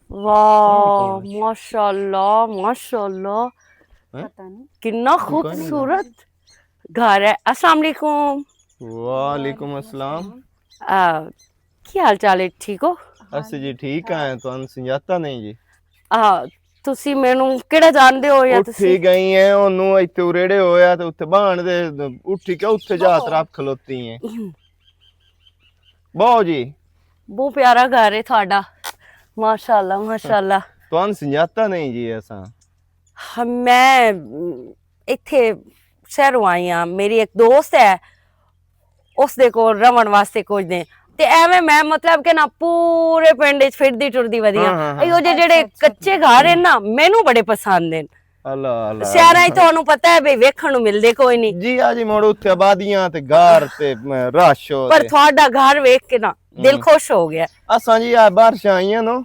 वाह माशाल्लाह माशाल्लाह, हैं? पता नहीं कितना खूबसूरत घर है। अस्सलाम वालेकुम। वालेकुम अस्सलाम। ਕੀ ਹਾਲ ਚਾਲ ਹੈ, ਠੀਕ ਹੋ? ਅਸੀਂ ਜੀ ਠੀਕ ਆ, ਤੁਹਾਨੂੰ ਸਮਝਾਤਾ ਨਹੀਂ ਜੀ। ਤੁਸੀਂ ਮੈਨੂੰ ਕਿਹੜਾ ਜਾਣਦੇ ਹੋ ਜਾਂ ਤੁਸੀਂ? ਉੱਠੀ ਗਈ ਐ, ਉਹਨੂੰ ਇੱਥੇ ਉਰੇੜੇ ਹੋਇਆ ਤੇ ਉੱਥੇ ਬਾਣ ਦੇ ਉੱਠੀ ਕੇ ਉੱਥੇ ਜਾ ਤਰਫ ਖਲੋਤੀ ਐ। ਬਹੁ ਜੀ ਬਹੁਤ ਪਿਆਰਾ ਘਰ ਹੈ ਤੁਹਾਡਾ, ਮਾਸ਼ਾਅੱਲਾ ਮਾਸ਼ਾਅੱਲਾ। ਤੁਹਾਨੂੰ ਸਮਝਾਤਾ ਨਹੀਂ ਜੀ ਅਸਾਂ। ਮੈਂ ਇੱਥੇ ਸ਼ਹਿਰੋਂ ਆਈ ਹਾਂ, ਮੇਰੀ ਇੱਕ ਦੋਸਤ ਹੈ, ਉਸਦੇ ਕੋਲ ਰਹਿਣ ਵਾਸਤੇ ਕੁਝ ਦਿਨ ਤੇ ਐਵੇਂ ਮੈਂ ਮਤਲਬ ਕਿ ਨਾ ਪੂਰੇ ਪਿੰਡ ਵਿੱਚ ਫਿਰਦੀ ਟੁਰਦੀ ਵਧੀਆ। ਇਹੋ ਜਿਹੇ ਜਿਹੜੇ ਕੱਚੇ ਘਰ ਹਨ ਨਾ, ਮੈਨੂੰ ਬੜੇ ਪਸੰਦ ਨੇ। ਅੱਲਾ ਅੱਲਾ, ਸ਼ਹਿਰਾਂ 'ਚ ਤੁਹਾਨੂੰ ਪਤਾ ਹੈ ਬਈ ਵੇਖਣ ਨੂੰ ਮਿਲਦੇ ਕੋਈ ਨਹੀਂ ਜੀ। ਆ ਜੀ ਮੋੜ ਉੱਥੇ ਆਬਾਦੀਆਂ ਤੇ ਘਰ ਤੇ ਰਸ਼ ਹੋ, ਪਰ ਤੁਹਾਡਾ ਘਰ ਵੇਖ ਕੇ ਨਾ ਦਿਲ ਖੁਸ਼ ਹੋ ਗਿਆ। ਅਸਾਂ ਜੀ ਆ ਬਾਰਿਸ਼ਾਂ ਆਈਆਂ ਨਾ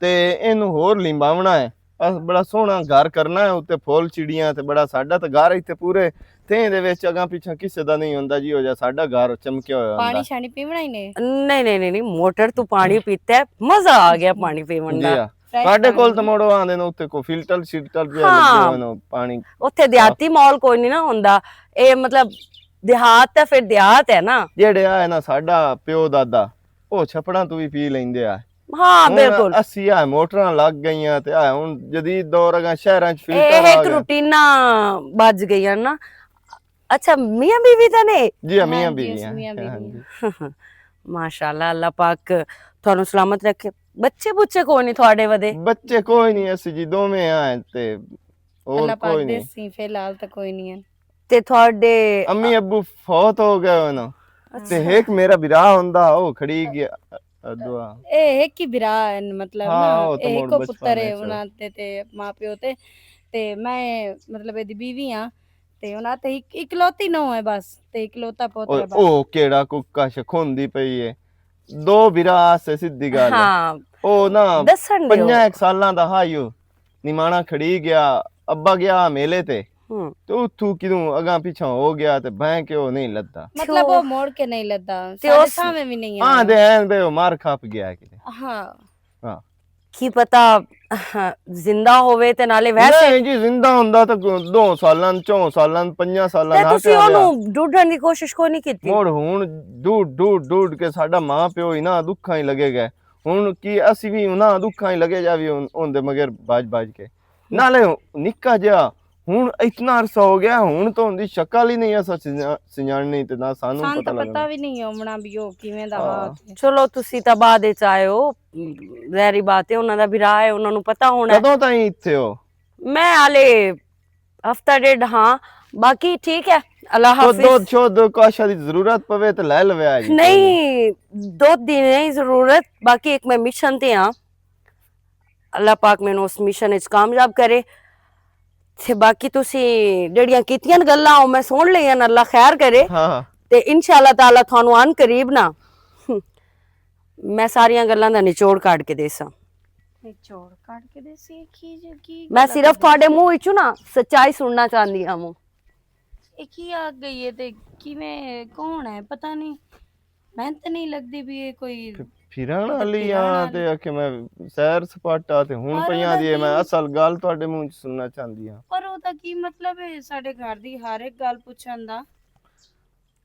ਤੇ ਇਹਨੂੰ ਹੋਰ ਲਿੰਬਾਵਣਾ ਹੈ। ਬੜਾ ਸੋਹਣਾ ਘਰ ਕਰਨਾ ਹੈ, ਉੱਤੇ ਫੁੱਲ ਚਿੜੀਆਂ ਤੇ ਬੜਾ ਸਾਡਾ ਤਾਂ ਘਰ ਇੱਥੇ ਪੂਰੇ ਥੇ ਦੇ ਵਿੱਚ ਅਗਾਂ ਪਿੱਛਾ ਕਿਸੇ ਦਾ ਨਹੀਂ ਹੁੰਦਾ ਜੀ। ਹੋ ਜਾ ਸਾਡਾ ਘਰ ਚਮਕਿਆ ਹੋਇਆ ਹੁੰਦਾ। ਪਾਣੀ ਛਾਣੀ ਪੀਵਣਾ ਹੀ ਨੇ? ਨਹੀਂ ਨਹੀਂ ਨਹੀਂ, ਮੋਟਰ ਤੋਂ ਪਾਣੀ ਪੀਤਾ, ਮਜ਼ਾ ਆ ਗਿਆ ਪਾਣੀ ਪੀਵਣ ਦਾ। ਸਾਡੇ ਕੋਲ ਤਾਂ ਮੋੜੋ ਆਂਦੇ ਨੇ ਉੱਤੇ ਕੋ ਫਿਲਟਰ ਸ਼ਿਲਟਰ ਜਿਹਾ ਲੱਗੇ ਹੋਏ ਨੇ ਪਾਣੀ। ਉੱਥੇ ਦਿਹਾਤੀ ਮਾਹੌਲ ਕੋਈ ਨਹੀਂ ਨਾ ਹੁੰਦਾ, ਇਹ ਮਤਲਬ ਦਿਹਾਤ ਤਾਂ ਫਿਰ ਦਿਹਾਤ ਹੈ ਨਾ। ਜਿਹੜੇ ਆ ਨਾ ਸਾਡਾ ਪਿਓ ਦਾਦਾ ਉਹ ਛਪੜਾਂ ਤੋਂ ਵੀ ਪੀ ਲੈਂਦੇ ਆ। ਹਾਂ ਬਿਲਕੁਲ। ਅਸੀਂ ਆ ਮੋਟਰਾਂ ਲੱਗ ਗਈਆਂ ਤੇ ਆ ਹੁਣ ਜਦੀਦ ਦੌਰ ਅਗਾ ਸ਼ਹਿਰਾਂ ਚ ਫਿਲਟਰ ਇਹ ਇੱਕ ਰੂਟੀਨਾ ਵੱਜ ਗਈਆਂ ਨਾ। ਅੱਛਾ ਮੀਆਂ ਬੀਵੀ ਤਾਂ ਨੇ ਜੀ? ਮੀਆਂ ਬੀਵੀ। ਮਾਸ਼ਾਅੱਲਾ, ਅੱਲਾਹ ਪਾਕ ਤੁਹਾਨੂੰ ਸਲਾਮਤ ਰੱਖੇ। ਬੱਚੇ ਬੁੱਚੇ ਕੋਈ ਨਹੀਂ ਤੁਹਾਡੇ ਵਦੇ? ਬੱਚੇ ਕੋਈ ਨਹੀਂ, ਅਸੀਂ ਜੀ ਦੋਵੇਂ ਆ ਤੇ ਹੋਰ ਕੋਈ ਨਹੀਂ ਸੀ। ਫਿਲਹਾਲ ਤਾਂ ਕੋਈ ਨਹੀਂ ਹੈ। ਤੇ ਤੁਹਾਡੇ ਅੰਮੀ ਅੱਬੂ ਫੌਤ ਹੋ ਗਏ ਨਾ, ਤੇ ਇੱਕ ਮੇਰਾ ਵਿਰਾ ਹੁੰਦਾ ਉਹ ਖੜੀ ਗਿਆ ਦੁਆ। ਇਹ ਇੱਕ ਹੀ ਵਿਰਾ ਮਤਲਬ ਨਾ, ਇਹ ਕੋ ਪੁੱਤਰ ਹੈ ਉਹਨਾਂ ਤੇ ਮਾਂ ਪਿਓ ਤੇ ਮੈਂ ਮਤਲਬ ਇਹਦੀ ਬੀਵੀ ਆ ਤੇ ਉਹਨਾਂ ਤੇ ਇਕਲੌਤੀ ਨੋ ਹੈ ਬਸ, ਤੇ ਇਕਲੌਤਾ ਪੁੱਤਰ ਬਸ। ਉਹ ਕਿਹੜਾ ਕੁੱਕਾ ਸ਼ਖੁੰਦੀ ਪਈ ਹੈ। ਦੋ ਵਿਰਾ ਸੇ ਸਿੱਧੀ ਗੱਲ। ਹਾਂ ਉਹ ਨਾ ਦੱਸਣ ਦਿਓ। 5 ਸਾਲਾਂ ਦਾ ਹਾਇਓ ਨਿਮਾਣਾ ਖੜੀ ਗਿਆ, ਅੱਬਾ ਗਿਆ ਮੇਲੇ ਤੇ ਤੇ ਉੱਥੋਂ ਕਿਦੋਂ ਅਗਾਂ ਪਿਛਾਂ ਹੋ ਗਿਆ ਤੇ ਬਹਿ ਕੇ ਉਹ ਨਹੀਂ ਲੱਦਾ। ਮਤਲਬ ਉਹ ਮੋੜ ਕੇ ਨਹੀਂ ਲੱਦਾ, ਸਾਡੇ ਸਾਹਮਣੇ ਵੀ ਨਹੀਂ ਹਾਂ ਦੇ ਐਨ ਬੇ ਉਹ ਮਾਰ ਖਾਪ ਗਿਆ ਕਿਤੇ। ਹਾਂ ਹਾਂ ਕੀ ਪਤਾ ਜ਼ਿੰਦਾ ਹੋਵੇ ਤੇ ਨਾਲੇ ਵੈਸੇ ਨਹੀਂ ਜੀ, ਜ਼ਿੰਦਾ ਹੁੰਦਾ ਤਾਂ 2 ਸਾਲਾਂ 4 ਸਾਲਾਂ 5 ਸਾਲਾਂ ਤੇ ਤੁਸੀਂ ਉਹਨੂੰ ਢੂੰਢਣ ਦੀ ਕੋਸ਼ਿਸ਼ ਕੋਈ ਨਹੀਂ ਕੀਤੀ? ਮੋੜ ਹੁਣ ਢੂੰਢ ਕੇ ਸਾਡਾ ਮਾਂ ਪਿਓ ਹੀ ਨਾ ਦੁੱਖਾਂ ਹੀ ਲੱਗੇ ਗਏ। ਹੁਣ ਕੀ ਅਸੀਂ ਵੀ ਨਾ ਦੁੱਖਾਂ ਹੀ ਲੱਗੇ ਜਾਵੀ ਉਹਦੇ ਮਗਰ ਬਾਜ ਕੇ। ਨਾਲੇ ਨਿੱਕਾ ਜਿਹਾ ਹੁਣ ਇਤਨਾ ਅਰਸਾ ਹੋ ਗਿਆ, ਹੁਣ ਤਾਂ ਉਹਦੀ ਸ਼ਕਲ ਹੀ ਨਹੀਂ ਆ ਸਿਆਣਨੀ ਤੇ ਨਾ ਸਾਨੂੰ ਪਤਾ ਵੀ ਨਹੀਂ ਹੋਣਾ ਵੀ ਉਹ ਕਿਵੇਂ ਦਾ ਵਾ। ਚਲੋ ਤੁਸੀਂ ਤਾਂ ਬਾਅਦ ਵਿੱਚ ਆਏ ਹੋ, ਜ਼ਹਿਰੀ ਬਾਤ ਹੈ, ਉਹਨਾਂ ਦਾ ਵਿਰਾਹ ਹੈ, ਉਹਨਾਂ ਨੂੰ ਪਤਾ ਹੋਣਾ। ਕਦੋਂ ਤਾਈਂ ਇੱਥੇ ਹੋ? ਮੈਂ ਹਾਲੇ ਹਫਤਾ ਡੇਢ। ਹਾਂ ਬਾਕੀ ਠੀਕ ਹੈ, ਅੱਲਾਹ ਹਾਫਿਜ਼। ਦੁੱਧ ਕਾਸ਼ਾ ਦੀ ਜ਼ਰੂਰਤ ਪਵੇ ਤੇ ਲੈ ਲਵੇ ਆ ਜੀ। ਨਹੀਂ ਦੁੱਧ ਦੀ ਨਹੀਂ ਜ਼ਰੂਰਤ, ਬਾਕੀ ਇੱਕ ਮੈਂ ਮਿਸ਼ਨ ਤੇ ਆ, ਅੱਲਾਹ ਪਾਕ ਮੈਨੂੰ ਉਸ ਮਿਸ਼ਨ ਵਿੱਚ ਕਾਮਯਾਬ ਕਰੇ। ਤੇ ਬਾਕੀ ਤੁਸੀਂ ਜਿਹੜੀਆਂ ਕੀਤੀਆਂ ਗੱਲਾਂ ਉਹ ਮੈਂ ਸੁਣ ਲਈਆਂ, ਅੱਲਾਹ ਖੈਰ ਕਰੇ। ਹਾਂ ਤੇ ਇਨਸ਼ਾਅੱਲਾ ਤਾਲਾ ਤੁਹਾਨੂੰ ਅਨ ਕਰੀਬ ਨਾ ਮੈਂ ਸਾਰੀਆਂ ਗੱਲਾਂ ਦਾ ਨਿਚੋੜ ਕੱਢ ਕੇ ਦੇਸਾਂ। ਨਿਚੋੜ ਕੱਢ ਕੇ ਦੇਸੀ ਕੀ? ਮੈਂ ਸਿਰਫ ਤੁਹਾਡੇ ਮੂੰਹ ਵਿੱਚੋਂ ਨਾ ਸੱਚਾਈ ਸੁਣਨਾ ਚਾਹੁੰਦੀ ਹਾਂ। ਇਹ ਕੀ ਆ ਗਈ ਹੈ ਤੇ ਕਿਵੇਂ ਕੌਣ ਹੈ ਪਤਾ ਨਹੀਂ, ਮੈਂ ਤਾਂ ਨਹੀਂ ਲੱਗਦੀ ਵੀ ਇਹ ਕੋਈ ਫਿਰਨ ਵਾਲੀ ਆ ਤੇ ਆਖੇ ਮੈਂ ਸੈਰ ਸਪਾਟਾ ਤੇ ਹੁਣ ਪਈਆਂ ਦੀ ਮੈਂ ਅਸਲ ਗੱਲ ਤੁਹਾਡੇ ਮੂੰਹ ਚ ਸੁਣਨਾ ਚਾਹੁੰਦੀ ਹਾਂ। ਪਰ ਉਹਦਾ ਕੀ ਮਤਲਬ ਹੈ ਸਾਡੇ ਘਰ ਦੀ ਹਰ ਇੱਕ ਗੱਲ ਪੁੱਛਣ ਦਾ?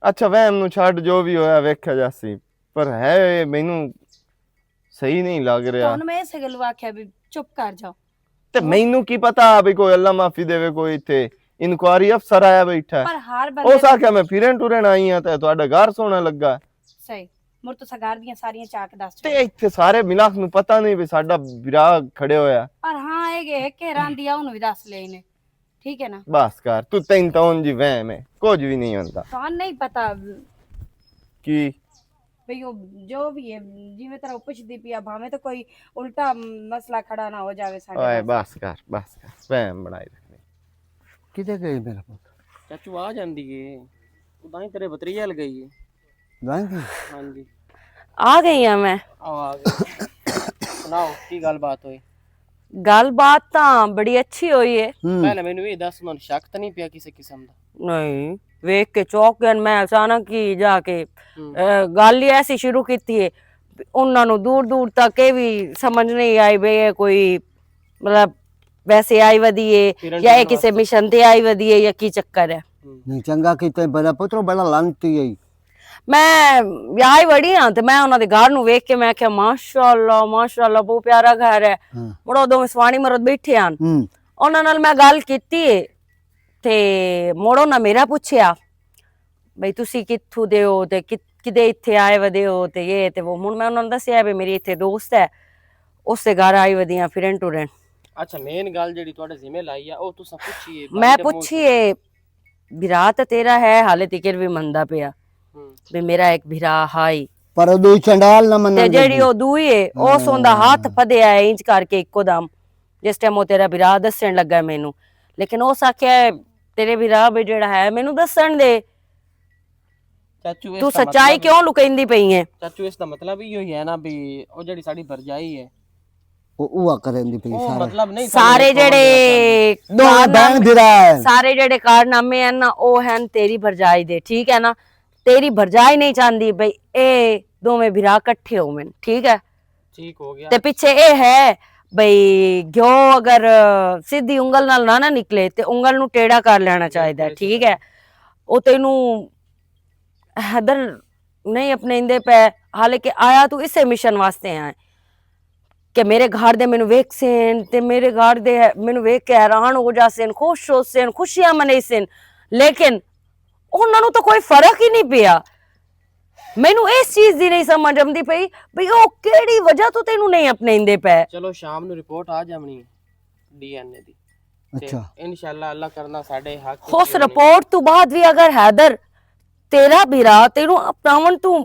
ਅੱਛਾ ਵਹਿਮ ਨੂੰ ਛੱਡ, ਜੋ ਵੀ ਹੋਇਆ ਵੇਖਿਆ ਜਾਸੀ, ਪਰ ਹੈ ਮੈਨੂੰ ਸਹੀ ਨਹੀਂ ਲੱਗ ਰਿਹਾ। ਤੁਹਾਨੂੰ ਮੈਂ ਇਸੇ ਗੱਲ ਆਖਿਆ ਵੀ ਚੁੱਪ ਕਰ ਜਾਓ। ਤੇ ਮੈਨੂੰ ਕੀ ਪਤਾ ਵੀ ਕੋਈ ਅੱਲਾ ਮਾਫੀ ਦੇਵੇ, ਕੋਈ ਇੱਥੇ ਇਨਕੁਆਰੀ ਅਫਸਰ ਆਇਆ ਬੈਠਾ। ਪਰ ਹਰ ਬੰਦੇ ਉਸ ਆਖਿਆ ਮੈਂ ਫਿਰਨ ਟੁਰਨ ਆਈ ਆ ਤੇ ਤੁਹਾਡਾ ਘਰ ਸੋਹਣਾ ਲੱਗਾ। ਸਹੀ ਮੁਰ ਤੋਂ ਸਗਾਰ ਦੀਆਂ ਸਾਰੀਆਂ ਚਾਕ ਦੱਸ ਤੇ ਇੱਥੇ ਸਾਰੇ ਮਿਲਾਕ ਨੂੰ ਪਤਾ ਨਹੀਂ ਵੀ ਸਾਡਾ ਵਿਰਾਹ ਖੜੇ ਹੋਇਆ। ਪਰ ਹਾਂ ਇਹ ਕਿ ਰਾਂਦੀ ਆ ਉਹਨੂੰ ਵੀ ਦੱਸ ਲੈ ਨੇ, ਠੀਕ ਹੈ ਨਾ? ਬਸ ਕਰ ਤੂੰ, ਤੈਨੂੰ ਤਾਂ ਉਂਝ ਵਹਿਮ ਹੈ, ਕੁਝ ਵੀ ਨਹੀਂ ਹੁੰਦਾ। ਤੁਹਾਨੂੰ ਨਹੀਂ ਪਤਾ ਕੀ ਵੀ ਉਹ ਜੋ ਵੀ ਹੈ ਜਿਵੇਂ ਤਰ੍ਹਾਂ ਪੁੱਛਦੀ ਪਿਆ, ਭਾਵੇਂ ਤਾਂ ਕੋਈ ਉਲਟਾ ਮਸਲਾ ਖੜਾ ਨਾ ਹੋ ਜਾਵੇ ਸਾਡੇ। ਓਏ ਬਸ ਕਰ ਵਹਿਮ ਬਣਾਈ ਰੱਖਣੀ। ਕਿਤੇ ਗਈ ਮੇਰਾ ਪੁੱਤ? ਚਾਚੂ ਆ ਜਾਂਦੀ ਏ, ਉਦਾਂ ਹੀ ਤੇਰੇ ਬਤਰੀਆ ਲ ਗਈ ਏ। ਜਾਂਦੀ? ਹਾਂਜੀ ਆ ਗਈ ਆ ਮੈਂ। ਆ ਗਈ। ਸੁਣਾਓ ਕੀ ਗੱਲਬਾਤ ਹੋਈ? ਗੱਲਬਾਤ ਤਾਂ ਬੜੀ ਅੱਛੀ ਹੋਈ ਹੈ। ਪਹਿਲੇ ਮੈਨੂੰ ਇਹ ਦੱਸ, ਮਨ ਸ਼ੱਕ ਤਾਂ ਨਹੀਂ ਪਿਆ ਕਿਸੇ ਕਿਸਮ ਦਾ? ਨਹੀਂ ਵੇਖ ਕੇ ਚੌਕ ਗਿਆ ਮੈਂ, ਅਚਾਨਕ ਹੀ ਜਾ ਕੇ ਗੱਲ ਹੀ ਐਸੀ ਸ਼ੁਰੂ ਕੀਤੀ ਹੈ। ਉਹਨਾਂ ਨੂੰ ਦੂਰ ਦੂਰ ਤੱਕ ਇਹ ਵੀ ਸਮਝ ਨਹੀਂ ਆਈ ਬਈ ਇਹ ਕੋਈ ਮਤਲਬ ਵੈਸੇ ਆਈ ਵਧੀਏ ਫਿਰਨ ਜਾਂ ਇਹ ਟੁਰਨ ਕਿਸੇ ਮਿਸ਼ਨ ਤੇ ਆਈ ਵਧੀਏ ਜਾਂ ਕੀ ਚੱਕਰ ਹੈ। नहीं चंगा कीता बड़ा पुत्र बड़ा लानती है ਮੈਂ ਵਿਆਹੀ ਵੜੀ ਹਾਂ ਤੇ ਮੈਂ ਉਹਨਾਂ ਦੇ ਘਰ ਨੂੰ ਵੇਖ ਕੇ ਮੈਂ ਕਿਹਾ ਮਾਸ਼ਾਅੱਲਾ ਬਹੁਤ ਪਿਆਰਾ ਘਰ ਹੈ। हाँ ਮੁੜੋ ਦੋਵੇਂ ਸਵਾਣੀ ਮਰਦ ਬੈਠੇ ਹਨ, ਉਹਨਾਂ ਨਾਲ ਮੈਂ ਗੱਲ ਕੀਤੀ ਤੇ ਮੁੜੋ ਨਾ ਮੇਰਾ ਪੁੱਛਿਆ ਬਈ ਤੁਸੀਂ ਕਿੱਥੋਂ ਦੇ ਹੋ ਤੇ ਕਿਦੇ ਇੱਥੇ ਆਏ ਵਦੇ ਹੋ ਤੇ ਇਹ ਤੇ ਉਹ। ਹੁਣ ਮੈਂ ਉਹਨਾਂ ਨੂੰ ਦੱਸਿਆ ਵੀ ਮੇਰੀ ਇੱਥੇ ਦੋਸਤ ਹੈ, ਉਸੇ ਘਰ ਆਈ ਵਧੀਆਂ ਫਿਰਨ ਟੁਰਨ। ਅੱਛਾ ਮੇਨ ਗੱਲ ਜਿਹੜੀ ਤੁਹਾਡੇ ਜ਼ਿੰਮੇ ਲਾਈ ਆ ਉਹ ਤੁਸੀਂ ਪੁੱਛੀਏ ਮੈਂ ਪੁੱਛੀਏ ਵਿਰਾ ਤਾਂ ਤੇਰਾ ਹੈ ਹਾਲੇ ਤੀਕਰ ਵੀ ਮੰਨਦਾ ਪਿਆ ਵੀ ਮੇਰਾ ਇੱਕ ਵਿਰਾ ਹਾਈ पर दो चंडाल ना मन ਤੇ ਜਿਹੜੀ ਉਹ ਦੂਈ ਏ ਉਸ ਉਹਦਾ ਹੱਥ ਫੜਿਆ ਇੰਜ ਕਰਕੇ ਇੱਕੋ ਦਮ ਜਿਸ ਟਾਈਮ ਉਹ ਤੇਰਾ ਵਿਰਾ ਦੱਸਣ ਲੱਗਾ ਮੈਨੂੰ। ਲੇਕਿਨ ਉਸ ਆਖਿਆ ਤੇਰੇ ਵਿਰਾ ਵੀ ਜਿਹੜਾ ਹੈ ਮੈਨੂੰ ਦੱਸਣ ਦੇ, ਚਾਚੂ ਤੂੰ ਸੱਚਾਈ ਕਿਉਂ ਲੁਕਾਈਂਦੀ ਪਈ ਹੈ। ਚਾਚੂ ਇਸ ਦਾ ਮਤਲਬ ਇਹੋ ਹੀ ਹੈ ਨਾ ਵੀ ਉਹ ਜਿਹੜੀ ਸਾਡੀ ਭਰਜਾਈ ਹੈ वो करें दी पे ਉਹ सारा ਮਤਲਬ ਨਹੀਂ ਸਾਰੇ ਜਿਹੜੇ बहन भिरा है ਸਾਰੇ ਜਿਹੜੇ ਕਾਰਨਾਮੇ ਹਨ ਨਾ ਉਹ ਹਨ ਤੇਰੀ ਭਰਜਾਈ ਦੇ, ਠੀਕ ਹੈ ਨਾ। ਤੇਰੀ ਭਰਜਾਈ ਨਹੀਂ ਚਾਹੁੰਦੀ ਬਈ ਇਹ ਦੋਵੇਂ ਵਿਰਾ ਇਕੱਠੇ ਹੋਵਣ, ਠੀਕ ਹੈ। ਠੀਕ ਹੋ ਗਿਆ ਤੇ ਪਿੱਛੇ ਇਹ ਹੈ ਬਈ ਘਿਓ ਅਗਰ ਸਿੱਧੀ ਉਂਗਲ ਨਾਲ ਨਾ ਨਿਕਲੇ ਤੇ ਉਂਗਲ ਨੂੰ ਟੇੜਾ ਕਰ ਲੈਣਾ ਚਾਹੀਦਾ, ਠੀਕ ਹੈ। ਉਹ ਤੈਨੂੰ ਹਦਰ ਨਹੀਂ ਆਪਣੇ ਇੰਦੇ ਪੈ, ਹਾਲਾਂਕਿ ਆਇਆ ਤੂੰ ਇਸੇ ਮਿਸ਼ਨ ਵਾਸਤੇ ਆ ਕਿ ਮੇਰੇ ਘਰ ਦੇ ਮੈਨੂੰ ਵੇਖ ਸਨ ਤੇ ਮੇਰੇ ਘਰ ਦੇ ਮੈਨੂੰ ਵੇਖ ਕੇ ਹੈਰਾਨ ਹੋ ਜਾਸਨ, ਖੁਸ਼ ਹੋ ਸਨ, ਖੁਸ਼ੀਆਂ ਮਨਾਈਸਨ। ਲੇਕਿਨ ਉਹਨਾਂ ਨੂੰ ਤਾਂ ਕੋਈ ਫਰਕ ਹੀ ਨਹੀਂ ਪਿਆ। ਮੈਨੂੰ ਇਸ ਚੀਜ਼ ਦੀ ਨਹੀਂ ਸਮਝ ਆਉਂਦੀ ਪਈ ਬਈ ਉਹ ਕਿਹੜੀ ਵਜ੍ਹਾ ਤੋਂ ਤੈਨੂੰ ਨਹੀਂ ਅਪਣਾਉਂਦੇ ਪਏ। ਚਲੋ ਸ਼ਾਮ ਨੂੰ ਰਿਪੋਰਟ ਆ ਜਾਵਣੀ ਡੀਐਨਏ ਦੀ। अच्छा ਇਨਸ਼ਾਅੱਲਾ ਅੱਲਾ ਕਰਨਾ ਸਾਡੇ ਹੱਕ ਉਸ ਰਿਪੋਰਟ ਤੋਂ ਬਾਅਦ ਵੀ ਅਗਰ ਹੈਦਰ ਤੇਰਾ ਵੀਰਾ ਤੈਨੂੰ ਅਪਣਾਉਣ ਤੋਂ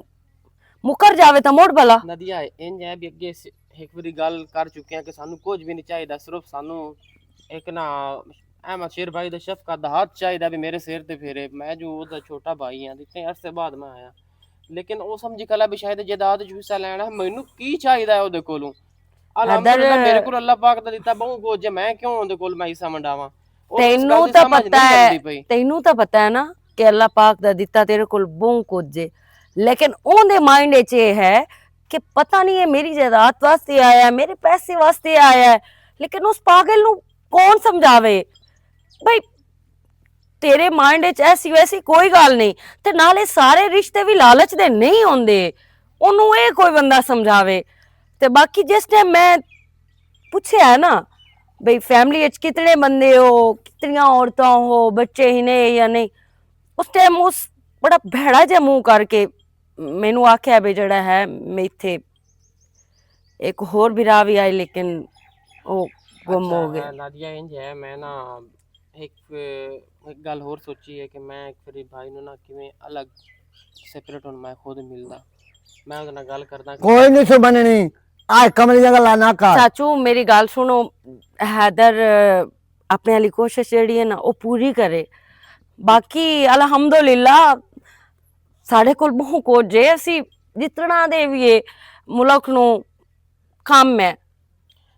ਮੁਕਰ ਜਾਵੇ ਤਾਂ ਮੋੜ ਭਲਾ। ਨਦੀਆ ਇੰਜ ਹੈ ਵੀ ਅੱਗੇ ਇੱਕ ਵਾਰੀ ਗੱਲ ਕਰ ਚੁੱਕੇ ਆ ਕਿ ਸਾਨੂੰ ਕੁਝ ਵੀ ਨਹੀਂ ਚਾਹੀਦਾ, ਸਿਰਫ ਸਾਨੂੰ ਇੱਕ ਨਾ ਅਹਿਮਦ ਸ਼ੇਰ ਭਾਈ ਦਾ ਸ਼ਫਕਤ ਦਾ ਹੱਥ ਚਾਹੀਦਾ ਵੀ ਮੇਰੇ ਸਿਰ ਤੇ ਫੇਰੇ। ਮੈਂ ਜੋ ਉਹਦਾ ਛੋਟਾ ਭਾਈ ਆ, ਇਤਨੇ ਅਰਸੇ ਬਾਅਦ ਮੈਂ ਆਇਆ, ਲੇਕਿਨ ਉਹ ਸਮਝੀ ਕਲਾ ਵੀ ਸ਼ਾਇਦ ਜਾਇਦਾਦ ਚ ਹਿੱਸਾ ਲੈਣਾ। ਮੈਨੂੰ ਕੀ ਚਾਹੀਦਾ ਉਹਦੇ ਕੋਲੋਂ? ਅਲਹਮਦੁਲਿਲਾ ਮੇਰੇ ਕੋਲ ਅੱਲਾਹ ਪਾਕ ਦਾ ਦਿੱਤਾ ਬਹੁਤ ਕੁਝ ਹੈ, ਮੈਂ ਕਿਉਂ ਉਹਦੇ ਕੋਲ ਮੈਂ ਹਿੱਸਾ ਮੰਡਾਵਾਂ? ਤੈਨੂੰ ਤਾਂ ਪਤਾ ਹੈ ਨਾ ਕਿ ਅੱਲਾਹ ਪਾਕ ਦਾ ਦਿੱਤਾ ਤੇਰੇ ਕੋਲ ਬਹੁਤ ਕੁਝ ਹੈ, ਲੇਕਿਨ ਉਹਦੇ ਮਾਈਂਡ ਵਿੱਚ ਇਹ ਹੈ ਕਿ ਪਤਾ ਨਹੀਂ ਇਹ ਮੇਰੀ ਜਾਇਦਾਦ ਵਾਸਤੇ ਆਇਆ, ਮੇਰੇ ਪੈਸੇ ਵਾਸਤੇ ਆਇਆ ਹੈ। ਲੇਕਿਨ ਉਸ ਪਾਗਲ ਨੂੰ ਕੌਣ ਸਮਝਾਵੇ ਬਈ ਤੇਰੇ ਮਾਈਂਡ ਵਿੱਚ ਐਸੀ ਵੈਸੀ ਕੋਈ ਗੱਲ ਨਹੀਂ। ਤੇ ਨਾਲੇ ਸਾਰੇ ਰਿਸ਼ਤੇ ਵੀ ਲਾਲਚ ਦੇ ਨਹੀਂ ਹੁੰਦੇ, ਉਹਨੂੰ ਇਹ ਕੋਈ ਬੰਦਾ ਸਮਝਾਵੇ। ਤੇ ਬਾਕੀ ਜਿਸ ਟਾਈਮ ਮੈਂ ਪੁੱਛਿਆ ਨਾ ਬਈ ਫੈਮਿਲੀ ਵਿੱਚ ਕਿਤਨੇ ਬੰਦੇ ਹੋ, ਕਿਤਨੀਆਂ ਔਰਤਾਂ ਹੋ, ਬੱਚੇ ਹੀ ਨੇ ਜਾਂ ਨਹੀਂ, ਉਸ ਟਾਈਮ ਉਸ ਬੜਾ ਭੈੜਾ ਜਿਹਾ ਮੂੰਹ ਕਰਕੇ ਮੈਨੂੰ ਆਖਿਆ ਵੀ ਜਿਹੜਾ ਹੈ ਮੈਂ ਇੱਥੇ ਇੱਕ ਹੋਰ ਵਿਰਾ ਵੀ ਆਈ ਲੇਕਿਨ ਉਹ ਗੁੰਮ ਹੋ ਗਏ। ਨਾਦੀਆ ਇੰਜ ਹੈ ਮੈਂ ਨਾ ਇੱਕ ਗੱਲ ਹੋਰ ਸੋਚੀ ਹੈ ਕਿ ਮੈਂ ਇੱਕ ਵਾਰੀ ਭਾਈ ਨੂੰ ਨਾ ਕਿਵੇਂ ਅਲੱਗ ਸੈਪਰੇਟ ਹੁਣ ਮੈਂ ਖੁਦ ਮਿਲਦਾ, ਮੈਂ ਉਹਦੇ ਨਾਲ ਗੱਲ ਕਰਦਾ। कोई नहीं सो बननी आज कमरे जगह लाना का ਚਾਚੂ ਮੇਰੀ ਗੱਲ ਸੁਣੋ, ਹੈਦਰ ਆਪਣੇ ਵਾਲੀ ਕੋਸ਼ਿਸ਼ ਜਿਹੜੀ ਹੈ ਨਾ ਉਹ ਪੂਰੀ ਕਰੇ। ਬਾਕੀ ਅਲਹਮਦੁਲਿਲਾ ਸਾਡੇ ਕੋਲ ਬਹੁਤ ਕੁਝ ਹੈ, ਅਸੀਂ ਜਿਤਨਾ ਦੇ ਵੀ ਇਹ ਮੁਲਕ ਨੂੰ ਕੰਮ ਹੈ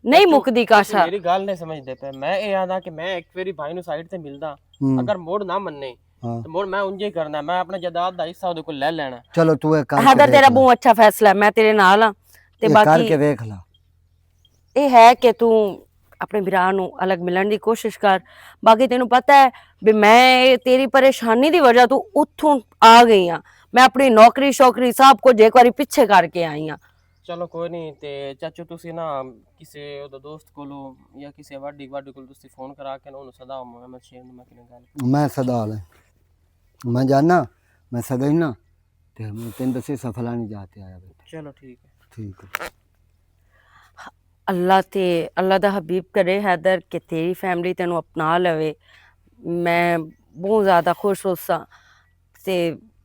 ਨਹੀਂ ਮੁੱਕਦੀ ਕਾਸ਼ਾ। ਮੇਰੀ ਗੱਲ ਨਹੀਂ ਸਮਝਦੇ ਪਏ। ਮੈਂ ਇਹ ਆਦਾ ਕਿ ਮੈਂ ਇੱਕ ਵਾਰੀ ਭਾਈ ਨੂੰ ਸਾਈਡ ਤੇ ਮਿਲਦਾ, ਅਗਰ ਮੋੜ ਨਾ ਮੰਨੇ ਤੇ ਮੋੜ ਮੈਂ ਉਂਝ ਹੀ ਕਰਨਾ, ਮੈਂ ਆਪਣੇ ਜਾਇਦਾਦ ਦਾ ਹਿੱਸਾ ਉਹਦੇ ਕੋਲ ਲੈ ਲੈਣਾ। चलो तू एक कर ਹੈਦਰ ਤੇਰਾ ਬਹੁਤ ਅੱਛਾ ਫੈਸਲਾ ਹੈ, ਮੈਂ ਤੇਰੇ ਨਾਲ ਹਾਂ। ਤੇ ਬਾਕੀ करके देख ला ਇਹ ਹੈ ਕਿ ਤੂੰ ਆਪਣੇ ਭਰਾ ਨੂੰ ਅਲੱਗ ਮਿਲਣ ਦੀ ਕੋਸ਼ਿਸ਼ ਕਰ। ਬਾਕੀ ਤੈਨੂੰ ਪਤਾ ਹੈ ਵੀ ਮੈਂ ਤੇਰੀ ਪਰੇਸ਼ਾਨੀ ਦੀ ਵਜ੍ਹਾ ਤੋਂ ਉੱਥੋਂ ਆ ਗਈ ਹਾਂ, ਮੈਂ ਆਪਣੀ ਨੌਕਰੀ ਸ਼ੌਕਰੀ ਸਭ ਕੁਝ ਇੱਕ ਵਾਰੀ ਪਿੱਛੇ ਕਰਕੇ ਆਈ ਹਾਂ। ਚਲੋ ਕੋਈ ਨਹੀਂ। ਤੇ ਚਾਚੂ ਤੁਸੀਂ ਨਾ ਕਿਸੇ ਉਹਦਾ ਦੋਸਤ ਕੋਲੋਂ ਜਾਂ ਕਿਸੇ ਵਾਡੀ ਕੋਲ ਤੁਸੀਂ ਫੋਨ ਕਰਾ ਕੇ ਨਾ ਉਹਨੂੰ ਸਦਾਓ ਮੁਹੰਮਦ ਸ਼ੇਰ ਨੂੰ ਮੈਂ ਕਿਵੇਂ ਗੱਲ मैं सदा ले मैं जाना मैं सदा ही ना ते मैं तेन दसे सफला नहीं जाते आया बेटा ਚਲੋ ਠੀਕ ਹੈ। ठीक है ਅੱਲਾ ਦਾ ਹਬੀਬ ਕਰੇ ਹੈਦਰ ਕਿ ਤੇਰੀ ਫੈਮਿਲੀ ਤੈਨੂੰ ਅਪਣਾ ਲਵੇ। ਮੈਂ ਬਹੁਤ ਜ਼ਿਆਦਾ ਖੁਸ਼ ਹੋਸਾਂ ਤੇ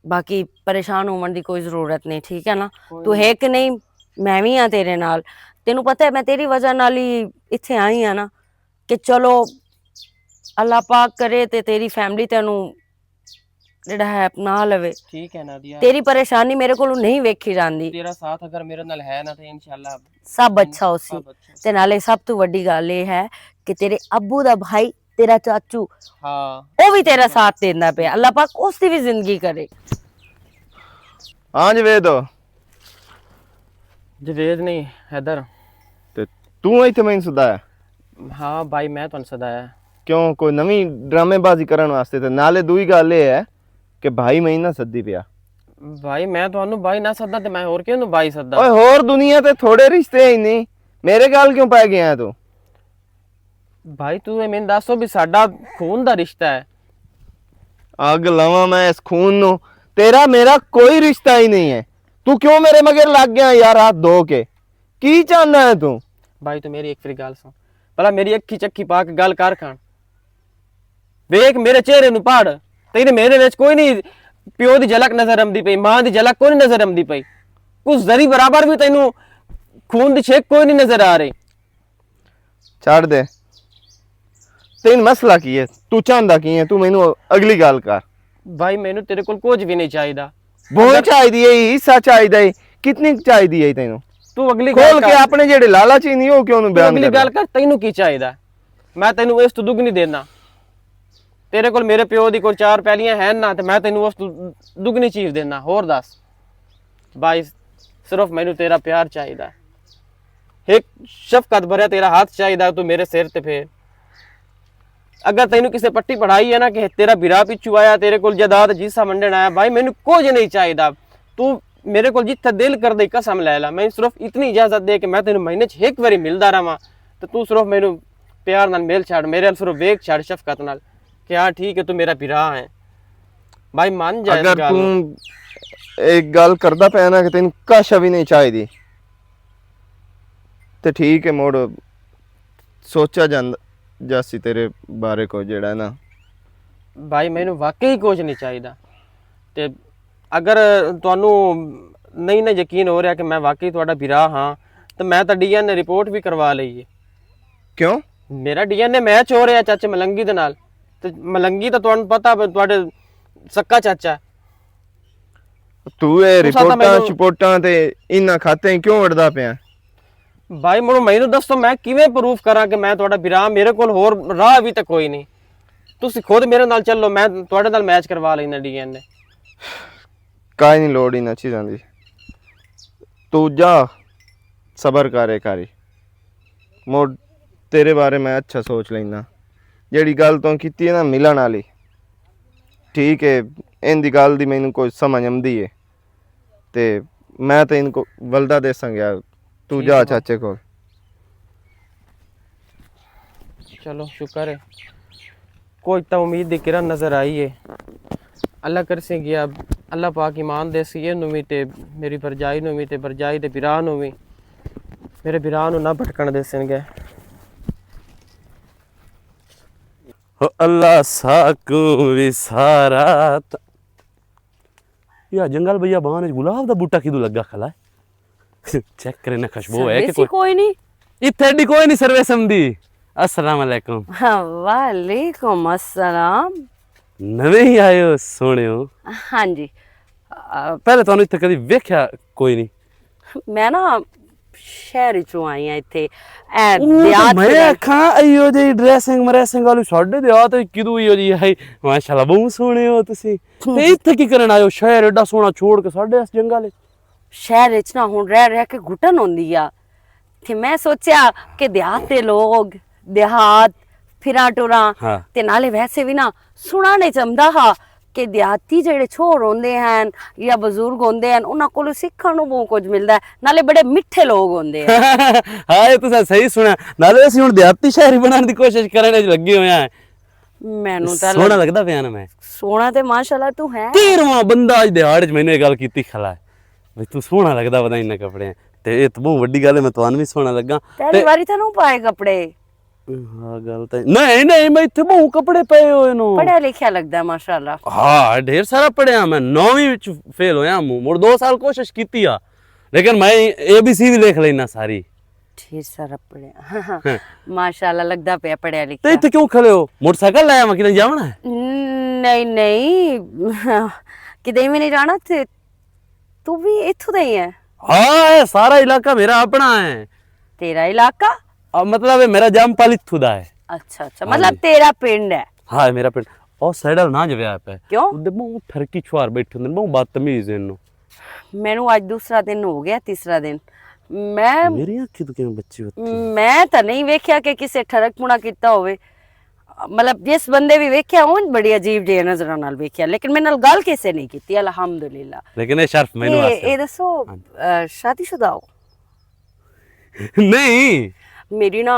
ਬਾਕੀ ਪਰੇਸ਼ਾਨ ਹੋਣ ਦੀ ਕੋਈ ਜ਼ਰੂਰਤ ਨਹੀਂ, ਠੀਕ ਹੈ ਨਾ। ਤੂੰ ਹੈ ਕਿ ਨਹੀਂ, ਮੈਂ ਵੀ ਆ ਤੇਰੇ ਨਾਲ। ਤੈਨੂੰ ਪਤਾ ਹੈ ਮੈਂ ਤੇਰੀ ਵਜ੍ਹਾ ਨਾਲ ਹੀ ਇੱਥੇ ਆਈ ਆ ਨਾ ਕਿ ਚਲੋ ਅੱਲਾਹ ਪਾਕ ਕਰੇ ਤੇ ਤੇਰੀ ਫੈਮਿਲੀ ਤੈਨੂੰ ਜਿਹੜਾ ਹੈ ਅਪਣਾ ਲਵੇ। ਠੀਕ ਹੈ ਨਾਦੀਆ, ਤੇਰੀ ਪਰੇਸ਼ਾਨੀ ਮੇਰੇ ਕੋਲੋਂ ਨਹੀਂ ਵੇਖੀ ਜਾਂਦੀ। ਤੇਰਾ ਸਾਥ ਅਗਰ ਮੇਰੇ ਨਾਲ ਹੈ ਨਾ ਤੇ ਇਨਸ਼ਾਅੱਲਾ ਸਭ ਅੱਛਾ ਹੋ ਸੀ। ਤੇ ਨਾਲੇ ਸਭ ਤੋਂ ਵੱਡੀ ਗੱਲ ਇਹ ਹੈ ਕਿ ਤੇਰੇ ਅੱਬੂ ਦਾ ਭਾਈ ਤੇਰਾ ਚਾਚੂ ਹਾਂ ਉਹ ਵੀ ਤੇਰਾ ਸਾਥ ਦਿੰਦਾ ਪਿਆ। ਅੱਲਾਹ ਪਾਕ ਉਸ ਦੀ ਵੀ ਜ਼ਿੰਦਗੀ ਕਰੇ। हाँ जी वेद ਜਵੇਦ ਨਹੀਂ ਹੈਦਰ। ਤੇ ਤੂੰ ਇੱਥੇ ਮੈਨੂੰ ਸਦਾਇਆ ਹਾਂ ਬਾਈ ਮੈਂ ਤੁਹਾਨੂੰ ਸਦਾਇਆ। ਕਿਉਂ, ਕੋਈ ਨਵੀਂ ਡਰਾਮੇਬਾਜ਼ੀ ਕਰਨ ਵਾਸਤੇ? ਤੇ ਨਾਲੇ ਦੂਈ ਗੱਲ ਇਹ ਹੈ ਕਿ ਭਾਈ ਮੈਨੂੰ ਨਾ ਸੱਦੀ ਪਿਆ। ਭਾਈ ਮੈਂ ਤੁਹਾਨੂੰ ਬਾਈ ਨਾ ਸੱਦਾ ਤੇ ਮੈਂ ਹੋਰ ਕਿਹਨੂੰ ਬਾਈ ਸੱਦਾ? ਓਏ ਹੋਰ ਦੁਨੀਆ ਤੇ ਥੋੜੇ ਰਿਸ਼ਤੇ ਹੀ ਨਹੀਂ, ਮੇਰੇ ਗੱਲ ਕਿਉਂ ਪੈ ਗਿਆ ਤੂੰ? ਭਾਈ ਤੂੰ ਇਹ ਮੈਨੂੰ ਦੱਸੋ ਵੀ ਸਾਡਾ ਖੂਨ ਦਾ ਰਿਸ਼ਤਾ ਹੈ। ਅੱਗ ਲਾਵਾਂ ਮੈਂ ਇਸ ਖੂਨ ਨੂੰ, ਤੇਰਾ ਮੇਰਾ ਕੋਈ ਰਿਸ਼ਤਾ ਹੀ ਨਹੀਂ ਹੈ। ਤੂੰ ਕਿਉਂ ਮੇਰੇ ਮਗਰ ਲੱਗ ਗਿਆ ਯਾਰ ਹੱਥ ਧੋ ਕੇ? ਕੀ ਚਾਹੁੰਦਾ ਹੈ ਤੂੰ? ਭਾਈ ਤੂੰ ਮੇਰੀ ਇੱਕ ਫਰੀ ਗੱਲ ਸੁਣ ਭਲਾ, ਮੇਰੀ ਅੱਖੀ ਚੱਖੀ ਪਾ ਕੇ ਗੱਲ ਕਰ ਖਾਣ, ਵੇਖ ਮੇਰੇ ਚਿਹਰੇ ਨੂੰ ਪੜ, ਤੇਰੇ ਮੇਰੇ ਵਿੱਚ ਕੋਈ ਨਹੀਂ ਪਿਓ ਦੀ ਝਲਕ ਨਜ਼ਰ ਆਉਂਦੀ ਪਈ, ਮਾਂ ਦੀ ਝਲਕ ਕੋਈ ਨਹੀਂ ਨਜ਼ਰ ਆਉਂਦੀ ਪਈ, ਕੁਝ ਜ਼ਰੀ ਬਰਾਬਰ ਵੀ ਤੈਨੂੰ ਖੂਨ ਦੀ ਛੇਕ ਕੋਈ ਨਹੀਂ ਨਜ਼ਰ ਆ ਰਹੀ। ਛੱਡ ਦੇ, ਤੈਨੂੰ ਮਸਲਾ ਕੀ ਹੈ? ਤੂੰ ਚਾਹੁੰਦਾ ਕੀ ਹੈ? ਤੂੰ ਮੈਨੂੰ ਅਗਲੀ ਗੱਲ ਕਰ। ਭਾਈ ਮੈਨੂੰ ਤੇਰੇ ਕੋਲ ਕੁਝ ਵੀ ਨਹੀਂ ਚਾਹੀਦਾ। ਬਹੁਤ ਚਾਹੀਦੀ ਹੈ, ਹਿੱਸਾ ਚਾਹੀਦਾ ਹੈ, ਕਿਤਨੀ ਚਾਹੀਦੀ ਹੈ ਤੈਨੂੰ? ਤੂੰ ਅਗਲੀ ਖੋਲ ਗੱਲ ਕੇ ਕਰ, ਆਪਣੇ ਜਿਹੜੇ ਲਾਲਚੀ ਨਹੀਂ ਉਹ ਕਿਉਂ ਨੂੰ ਤੂੰ ਬਿਆਨ ਅਗਲੀ ਕਰ? ਗੱਲ ਕਰ, ਤੈਨੂੰ ਕੀ ਚਾਹੀਦਾ? ਮੈਂ ਤੈਨੂੰ ਇਸ ਤੋਂ ਦੁੱਗਣੀ ਦੇਣਾ। ਤੇਰੇ ਕੋਲ ਮੇਰੇ ਪਿਓ ਦੀ ਕੋਈ 4 ਪੈਲੀਆਂ ਹੈ ਨਾ, ਤੇ ਮੈਂ ਤੈਨੂੰ ਉਸ ਤੋਂ ਦੁੱਗਣੀ ਚੀਜ਼ ਦੇਣਾ। ਹੋਰ ਦੱਸ ਭਾਈ, ਸਿਰਫ ਮੈਨੂੰ ਤੇਰਾ ਪਿਆਰ ਚਾਹੀਦਾ, ਇੱਕ ਸ਼ਫਕਤ ਭਰਿਆ ਤੇਰਾ ਹੱਥ ਚਾਹੀਦਾ, ਤੂੰ ਮੇਰੇ ਸਿਰ ਤੇ ਫੇਰ। ਅਗਰ ਤੈਨੂੰ ਕਿਸੇ ਪੱਟੀ ਪੜਾਈ ਹੈ ਨਾ ਕਿ ਤੇਰਾ ਬਿਰਾ ਪਿੱਛੂ ਆਇਆ, ਤੇਰੇ ਕੋਲ ਜਦਾਦ ਜੀਸਾ ਮੰਡਣ ਆਇਆ, ਭਾਈ ਮੈਨੂੰ ਕੁਝ ਨਹੀਂ ਚਾਹੀਦਾ। ਤੂੰ ਮੇਰੇ ਕੋਲ ਜਿੱਥੇ ਦਿਲ ਕਰਦਾ ਕਸਮ ਲੈ ਲਾ, ਮੈਂ ਸਿਰਫ ਇਤਨੀ ਇਜਾਜ਼ਤ ਦੇ ਕਿ ਮੈਂ ਤੈਨੂੰ ਮਹੀਨੇ 'ਚ ਇੱਕ ਵਾਰੀ ਮਿਲਦਾ ਰਵਾਂ, ਤੇ ਤੂੰ ਸਿਰਫ ਮੈਨੂੰ ਪਿਆਰ ਨਾਲ ਮਿਲ ਛੱਡ, ਮੇਰੇ ਨਾਲ ਸਿਰਫ ਵੇਖ ਛੱਡ ਸ਼ਫਕਤ ਨਾਲ ਕਿ ਹਾਂ ਠੀਕ ਹੈ ਤੂੰ ਮੇਰਾ ਬਿਰਾ ਹੈ। ਭਾਈ ਮੰਨ ਜਾ ਇਸ ਅਗਰ ਗੱਲ ਨੂੰ। ਤੂੰ ਇੱਕ ਗੱਲ ਕਰਦਾ ਪਿਆ ਨਾ ਕਿ ਤੈਨੂੰ ਕਾਸ਼ਾ ਵੀ ਨਹੀਂ ਚਾਹੀਦੀ, ਤੇ ਠੀਕ ਹੈ, ਮੋੜ ਸੋਚਿਆ ਜਾਂਦਾ ਜਾਸੀ ਤੇਰੇ ਬਾਰੇ ਕੋ ਜਿਹੜਾ ਨਾ। ਭਾਈ ਮੈਨੂੰ ਵਾਕਈ ਕੁਝ ਨਹੀਂ ਚਾਹੀਦਾ, ਤੇ ਅਗਰ ਤੁਹਾਨੂੰ ਨਹੀਂ ਨਾ ਯਕੀਨ ਹੋ ਰਿਹਾ ਕਿ ਮੈਂ ਵਾਕਈ ਤੁਹਾਡਾ ਬਿਰਾ ਹਾਂ, ਤਾਂ ਮੈਂ ਤਾਂ DNA ਰਿਪੋਰਟ ਵੀ ਕਰਵਾ ਲਈ ਹੈ। ਕਿਉਂ? ਮੇਰਾ DNA ਮੈਚ ਹੋ ਰਿਹਾ ਚਾਚੇ ਮਲੰਗੀ ਦੇ ਨਾਲ, ਤੇ ਮਲੰਗੀ ਤਾਂ ਤੁਹਾਨੂੰ ਪਤਾ ਤੁਹਾਡੇ ਸੱਕਾ ਚਾਚਾ। ਤੂੰ ਇਹ ਤੂੰ ਸਾਡਾ ਰਿਪੋਰਟਾਂ ਮੈਨੂੰ- ਸ਼ਿਪੋਰਟਾਂ ਤੇ ਇਹਨਾਂ ਖਾਤੇ ਕਿਉਂ ਵੜਦਾ ਪਿਆ? ਭਾਈ ਮੈਨੂੰ ਦੱਸੋ ਮੈਂ ਕਿਵੇਂ ਪ੍ਰੂਫ ਕਰਾਂ ਕਿ ਮੈਂ ਤੁਹਾਡਾ ਬਿਰਾ? ਮੇਰੇ ਕੋਲ ਹੋਰ ਰਾਹ ਵੀ ਤਾਂ ਕੋਈ ਨਹੀਂ, ਤੁਸੀਂ ਖੁਦ ਮੇਰੇ ਨਾਲ ਚੱਲੋ, ਮੈਂ ਤੁਹਾਡੇ ਨਾਲ ਮੈਚ ਕਰਵਾ ਲੈਣਾ DNA। ਕਾਈ ਨਹੀਂ ਲੋੜ ਇਹਨਾਂ ਚੀਜ਼ਾਂ ਦੀ, ਤੂੰ ਜਾ ਸਬਰ ਕਰੇ ਕਾਰੀ ਮੋੜ, ਤੇਰੇ ਬਾਰੇ ਮੈਂ ਅੱਛਾ ਸੋਚ ਲੈਣਾ। ਜਿਹੜੀ ਗੱਲ ਤੂੰ ਕੀਤੀ ਹੈ ਨਾ ਮਿਲਣ ਵਾਲੀ, ਠੀਕ ਹੈ, ਇਹਦੀ ਗੱਲ ਦੀ ਮੈਨੂੰ ਕੋਈ ਸਮਝ ਆਉਂਦੀ ਹੈ, ਤੇ ਮੈਂ ਤਾਂ ਇनको ਵਲਦਾ ਦੇ ਸੰਗਿਆ, ਤੂੰ ਜਾ ਚਾਚੇ ਕੋਲ। चलो शुक्र है, कोई तो उम्मीद की किरण नजर आई है। अल्लाह कर से गया, अल्लाह पाक ईमान दे सी नु भी ते मेरी भरजाई नु भी ते भरजाई दे बिरा नु भी, मेरे बिरा नु ना भटकण दे सन गए। हो अल्लाह साकू विसारा या जंगल भैया बाहर गुलाब दा बूटा किदू लगा खला है चेक करे ना खुशबू है कि कोई नहीं इत्थे डी कोई नहीं सर्विस हमदी। अस्सलाम वालेकुम। हाँ, वालेकुम अस्सलाम। नवे ही आए हो सोने हो? हाँ जी। पहले तो इत्थे कदी वेख्या कोई नहीं। मैं ना शहर चों आई हाँ इत्थे मैं आखा आइयो जी ड्रेसिंग मरेसिंग वाली साडे दे आ ते किदू आइयो जी हाय माशाल्लाह बहुत सोने हो तुसी। ते इत्थे की करन आयो शहर एडा सोना छोड़ के साडे इस जंगल? शहर विच ना हुण रह रह के घुटन होंदी आ, ते मैं सोचा कि देहात दे लोग देहात फिरा टुरा हाँ। ते नाले वैसे भी ना सुना नहीं जमदा हा कि देहाती जेड़े छोर होंदे हैं या बजुर्ग होंदे हैं उन्हां कोलों सिक्खण नूं बहुत कुछ मिलदा है, नाले बड़े मिठे लोग होंदे हैं। हाँ ये तो सही सुना, नाले असीं हुण देहाती शहरी बनाने दी कोशिश करने च लगे होए हैं। मैनू तां सोहना लगदा पिया ना मैं? सोहना ते माशाल्लाह तू है। 13वां बंदा अज दिहाड़ च मैनूं ये गल कीती खला है बई तू सोहना लगदा पता इन्ने कपड़े ते ये तो बहुत वड्डी गल है, मैं तुहानूं भी सोहना लगा। पहली बारी तां नूं पाए कपड़े? हाँ गल तो नहीं नहीं, मैं इत्थे बहुत कपड़े पे होए नो। पढ़िया लिखिया लगदा है माशाल्लाह। हाँ ढेर सारा पढ़िया मैं, 9वीं विच फेल होया हूं, मुड़ 2 साल कोशिश कीती आ लेकिन मैं ABC भी लिख लेना सारी। ढेर सारा पढ़िया। हाँ, माशाल्लाह लगदा पे पढ़िया ते लिखिया। इत्थे क्यों खड़े हो? मोटरसाइकिल लाया मैं, किते जावना है? नहीं नहीं किते भी नहीं जाना थे, तू भी इत्थों दा ही है? हाँ ये सारा इलाका मेरा अपना है। तेरा इलाका? मतलब ये मेरा जमपाल इत्थों दा है। अच्छा अच्छा, मतलब तेरा पिंड है? हाँ मेरा पिंड। और साइडल ना जव्या पे क्यों? उधर बहुत ठरकी छुआर बैठे होंदे, बहुत बदतमीज हैं इन्नो। मैनू आज दूसरा दिन हो गया, तीसरा दिन ਮੈਂ ਮੇਰੀ ਅੱਖੀ ਤੋਂ ਕਿਵੇਂ ਬੱਚੀ ਉੱਥੇ ਮੈਂ ਤਾਂ ਨਹੀਂ ਵੇਖਿਆ ਕਿ ਕਿਸੇ ਠਰਕਪੁਣਾ ਕੀਤਾ ਹੋਵੇ। ਮਤਲਬ ਜਿਸ ਬੰਦੇ ਵੀ ਵੇਖਿਆ ਉਹ ਬੜੀ ਅਜੀਬ ਜਿਹੀ ਨਜ਼ਰਾਂ ਨਾਲ ਵੇਖਿਆ, ਲੇਕਿਨ ਮੇਰੇ ਨਾਲ ਗੱਲ ਕਿਸੇ ਨਹੀਂ ਕੀਤੀ, ਅਲਹਮਦੁਲਿਲਾ। ਲੇਕਿਨ ਇਹ ਸ਼ਰਫ ਮੈਨੂੰ ਇਹ ਦੱਸੋ ਸ਼ਾਦੀशुदा ਹੋ? ਨਹੀਂ ਮੇਰੀ ਨਾ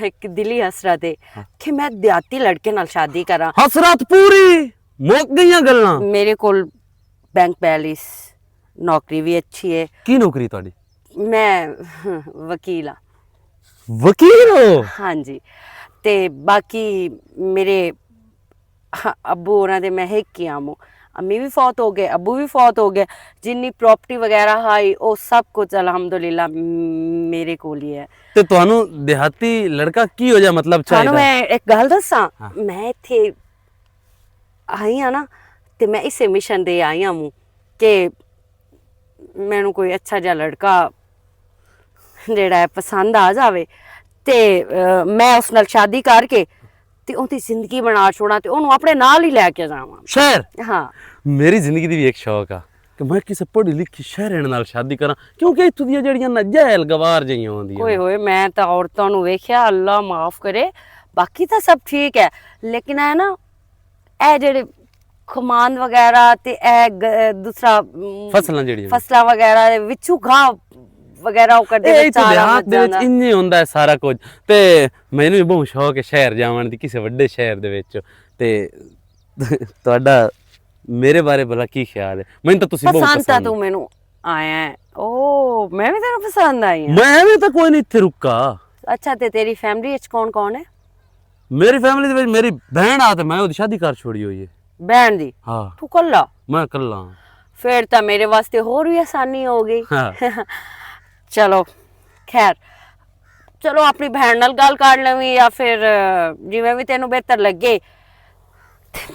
ਇੱਕ ਦਿਲੀ ਹਸਰਤ ਹੈ ਕਿ ਮੈਂ ਦਿਹਾਤੀ ਲੜਕੇ ਨਾਲ ਸ਼ਾਦੀ ਕਰਾਂ। ਹਸਰਤ ਪੂਰੀ ਮੁੱਕ ਗਈਆਂ ਗੱਲਾਂ। ਮੇਰੇ ਕੋਲ ਬੈਂਕ ਬੈਲੈਂਸ, ਨੌਕਰੀ ਵੀ ਅੱਛੀ ਹੈ। ਕੀ ਨੌਕਰੀ ਤੁਹਾਡੀ? ਮੈਂ ਵਕੀਲ ਹਾਂ। ਵਕੀਲ ਹੋ? ਹਾਂਜੀ। ਤੇ ਬਾਕੀ ਮੇਰੇ ਅੱਬੂ ਹੋਰਾਂ ਦੇ ਮੈਂ ਇੱਕ ਹੀ ਆਮੂ, अम्मी भी फौत हो गए, अब्बू भी फौत हो गए। जिन्नी प्रॉपर्टी वगैरह हाई वो सब कुछ अल्हम्दुलिल्लाह मेरे कोल ही है। ਤੇ ਤੁਹਾਨੂੰ ਦਿਹਾਤੀ ਲੜਕਾ ਕੀ ਹੋ ਜਾ ਮਤਲਬ ਚਾਹੀਦਾ? ਤੁਹਾਨੂੰ ਮੈਂ ਇੱਕ ਗੱਲ ਦੱਸਾਂ, ਮੈਂ ਇੱਥੇ ਆਈ ਆ ਨਾ ਤੇ ਮੈਂ ਇਸੇ ਮਿਸ਼ਨ ਦੇ ਆਈ ਹਾਂ ਕਿ ਮੈਨੂੰ ਕੋਈ ਅੱਛਾ ਜਿਹਾ ਲੜਕਾ ਜਿਹੜਾ ਹੈ ਪਸੰਦ ਆ ਜਾਵੇ ਤੇ ਮੈਂ ਉਸ ਨਾਲ ਸ਼ਾਦੀ ਕਰਕੇ ਤੇ ਉਹਦੀ ਜ਼ਿੰਦਗੀ ਬਣਾ ਛੋੜਾਂ ਤੇ ਉਹਨੂੰ ਆਪਣੇ ਨਾਲ ਹੀ ਲੈ ਕੇ ਜਾਵਾਂ ਸ਼ਹਿਰ। ਹਾਂ, ਮੇਰੀ ਜ਼ਿੰਦਗੀ ਦੀ ਵੀ ਇੱਕ ਸ਼ੌਕ ਆ ਕਿ ਮੈਂ ਕਿਸੇ ਪੜ੍ਹੀ ਲਿਖੀ ਸ਼ਹਿਰਣ ਨਾਲ ਸ਼ਾਦੀ ਕਰਾਂ, ਕਿਉਂਕਿ ਇੱਥੋਂ ਦੀਆਂ ਜਿਹੜੀਆਂ ਨਜਾਇਲ ਗਵਾਰ ਜਿਹੀਆਂ ਹੁੰਦੀਆਂ। ਓਏ ਹੋਏ, ਮੈਂ ਤਾਂ ਔਰਤਾਂ ਨੂੰ ਵੇਖਿਆ, ਅੱਲਾ ਮਾਫ ਕਰੇ, ਬਾਕੀ ਤਾਂ ਸਭ ਠੀਕ ਹੈ, ਲੇਕਿਨ ਹੈ ਨਾ ਇਹ ਜਿਹੜੇ ਖਮਾਨ ਵਗੈਰਾ ਤੇ ਇਹ ਦੂਸਰਾ ਫਸਲਾਂ ਵਗੈਰਾ ਦੇ ਵਿੱਚੋਂ ਘਾਹ ਵਗੈਰਾ ਉਹ ਕਰਦੇ ਨੇ, ਦੇਹਾਤ ਦੇ ਵਿੱਚ ਇੰਨੇ ਹੁੰਦਾ ਹੈ ਸਾਰਾ ਕੁਝ। ਤੇ ਮੈਨੂੰ ਵੀ ਬਹੁਤ ਸ਼ੌਕ ਹੈ ਸ਼ਹਿਰ ਜਾਣ ਦੀ, ਕਿਸੇ ਵੱਡੇ ਸ਼ਹਿਰ ਦੇ ਵਿੱਚ। ਤੇ ਤੁਹਾਡਾ ਮੇਰੇ ਬਾਰੇ ਭਲਾ ਕੀ ਖਿਆਲ ਹੈ? ਮੈਨੂੰ ਤਾਂ ਤੁਸੀਂ ਬਹੁਤ ਪਸੰਦ ਤਾਂ ਤੂੰ ਮੈਨੂੰ ਆਇਆ ਹੈ। ਓ ਮੈਂ ਵੀ ਤੈਨੂੰ ਪਸੰਦ ਆਈ ਹਾਂ। ਮੈਂ ਵੀ ਤਾਂ ਕੋਈ ਨਹੀਂ ਇੱਥੇ ਰੁਕਾ। ਅੱਛਾ, ਤੇ ਤੇਰੀ ਫੈਮਿਲੀ ਵਿੱਚ ਕੌਣ ਕੌਣ ਹੈ? ਮੇਰੀ ਫੈਮਿਲੀ ਦੇ ਵਿੱਚ ਮੇਰੀ ਭੈਣ ਆ ਤੇ ਮੈਂ ਉਹਦੀ ਸ਼ਾਦੀ ਕਰ ਛੋੜੀ ਹੋਈ ਹੈ। ਭੈਣ ਦੀ? ਹਾਂ। ਤੂੰ ਕੱਲਾ? ਮੈਂ ਕੱਲਾ। ਫਿਰ ਤਾਂ ਮੇਰੇ ਵਾਸਤੇ ਹੋਰ ਵੀ ਆਸਾਨੀ ਹੋ ਗਈ। ਹਾਂ। ਚਲੋ ਖੈਰ, ਚਲੋ ਆਪਣੀ ਭੈਣ ਨਾਲ ਗੱਲ ਕਰ ਲਵੀਂ ਜਾਂ ਫਿਰ ਜਿਵੇਂ ਵੀ ਤੈਨੂੰ ਬਿਹਤਰ ਲੱਗੇ।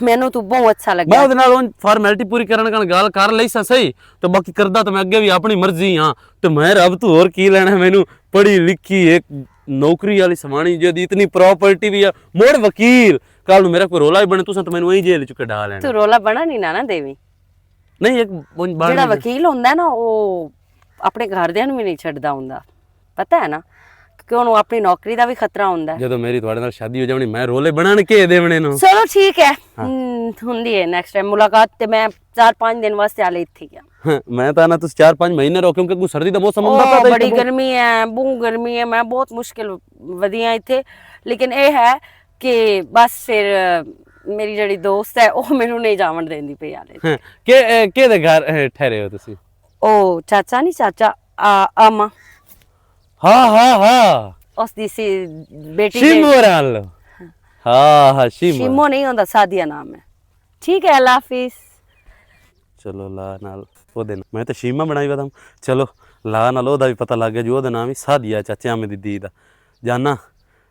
ਮੈਨੂੰ ਤੂੰ ਬਹੁਤ ਅੱਛਾ ਲੱਗਿਆ। ਮੈਂ ਉਹਦੇ ਨਾਲ ਉਹ ਫਾਰਮੈਲਿਟੀ ਪੂਰੀ ਕਰਨ ਨਾਲ ਗੱਲ ਕਰ ਲਈ ਸਹੀ, ਤੇ ਬਾਕੀ ਕਰਦਾ ਤਾਂ ਮੈਂ ਅੱਗੇ ਵੀ ਆਪਣੀ ਮਰਜ਼ੀ ਹਾਂ। ਤੇ ਮੈਂ ਰੱਬ ਤੋਂ ਹੋਰ ਕੀ ਲੈਣਾ? ਮੈਨੂੰ ਪੜ੍ਹੀ ਲਿਖੀ ਇੱਕ ਨੌਕਰੀ ਵਾਲੀ ਸਮਾਣੀ ਜਿਹਦੀ ਇਤਨੀ ਪ੍ਰੋਪਰਟੀ ਵੀ ਆ, ਮੋੜ ਵਕੀਲ। ਕੱਲ ਨੂੰ ਮੇਰਾ ਕੋਈ ਰੋਲਾ ਹੀ ਬਣੇ ਤੁਸੀਂ ਤਾਂ ਮੈਨੂੰ ਇਹੀ ਜੇਲ੍ਹ ਚ ਕਢਾ ਲੈਣਾ। ਤੂੰ ਰੋਲਾ ਬਣਾ ਨਹੀਂ ਨਾ ਦੇਵੀਂ। ਨਹੀਂ, ਇੱਕ ਜਿਹੜਾ ਵਕੀਲ ਹੁੰਦਾ ਨਾ ਉਹ ਆਪਣੇ ਘਰਦਿਆਂ ਨੂੰ ਵੀ ਨਹੀਂ ਛੱਡਦਾ ਹੁੰਦਾ, ਪਤਾ ਹੈ ਨਾ, ਕਿਉਂਕਿ ਉਹਨੂੰ ਆਪਣੀ ਨੌਕਰੀ ਦਾ ਵੀ ਖਤਰਾ ਹੁੰਦਾ। ਜਦੋਂ ਮੇਰੀ ਤੁਹਾਡੇ ਨਾਲ ਸ਼ਾਦੀ ਹੋ ਜਾਣੀ ਮੈਂ ਰੋਲੇ ਬਣਾਣ ਕੇ ਦੇਵਣੇ ਨੂੰ। ਚਲੋ ਠੀਕ ਹੈ, ਹੁੰਦੀ ਹੈ ਨੈਕਸਟ ਟਾਈਮ ਮੁਲਾਕਾਤ। ਤੇ ਮੈਂ 4-5 ਦਿਨ ਵਾਸਤੇ ਆਲੇ ਇੱਥੇ ਗਿਆ। ਮੈਂ ਤਾਂ ਨਾ ਤੁਸੀਂ 4-5 ਮਹੀਨੇ ਰਹੋ, ਕਿਉਂਕਿ ਕੋਈ ਸਰਦੀ ਦਾ ਮੌਸਮ ਹੁੰਦਾ ਤਾਂ ਬੜੀ ਗਰਮੀ ਹੈ, ਬਹੁਤ ਗਰਮੀ ਹੈ। ਮੈਂ ਬਹੁਤ ਮੁਸ਼ਕਿਲ ਵਧੀਆ ਇੱਥੇ, ਲੇਕਿਨ ਇਹ ਹੈ ਕਿ ਬਸ ਫਿਰ ਮੇਰੀ ਜਿਹੜੀ ਦੋਸਤ ਹੈ ਉਹ ਮੈਨੂੰ ਨਹੀਂ ਜਾਵਣ ਦਿੰਦੀ ਪਈ ਆਲੇ। ਕਿਹਦੇ ਘਰ ਠਹਿਰੇ ਹੋ ਤੁਸੀਂ? ਉਹ ਚਾਚਾ ਨਹੀਂ, ਚਾਚਾ ਆਮਾ। ਹਾਂ ਉਸ ਦੀ ਸੀ ਬੇਟੀ ਸ਼ਿਮੋ ਨਾਲ। ਹਾਂ ਸ਼ਿਮੋ ਨਹੀਂ ਹੁੰਦਾ, ਸਾਦੀਆ ਨਾਮ ਹੈ। ਠੀਕ ਹੈ, ਅੱਲਾ ਹਾਫਿਜ਼। ਚਲੋ ਲਾ ਨਾਲ ਉਹਦੇ ਨਾਲ ਮੈਂ ਤਾਂ ਸ਼ੀਮਾ ਬਣਾਈ ਵਦਮ। ਚਲੋ ਲਾ ਨਾਲ ਉਹਦਾ ਵੀ ਪਤਾ ਲੱਗ ਗਿਆ ਜੀ ਉਹਦਾ ਨਾਮ ਵੀ ਸਾਦੀਆ, ਚਾਚੇ ਆਮੇ ਦੀ ਦੀ ਦਾ। ਜਾਨਾ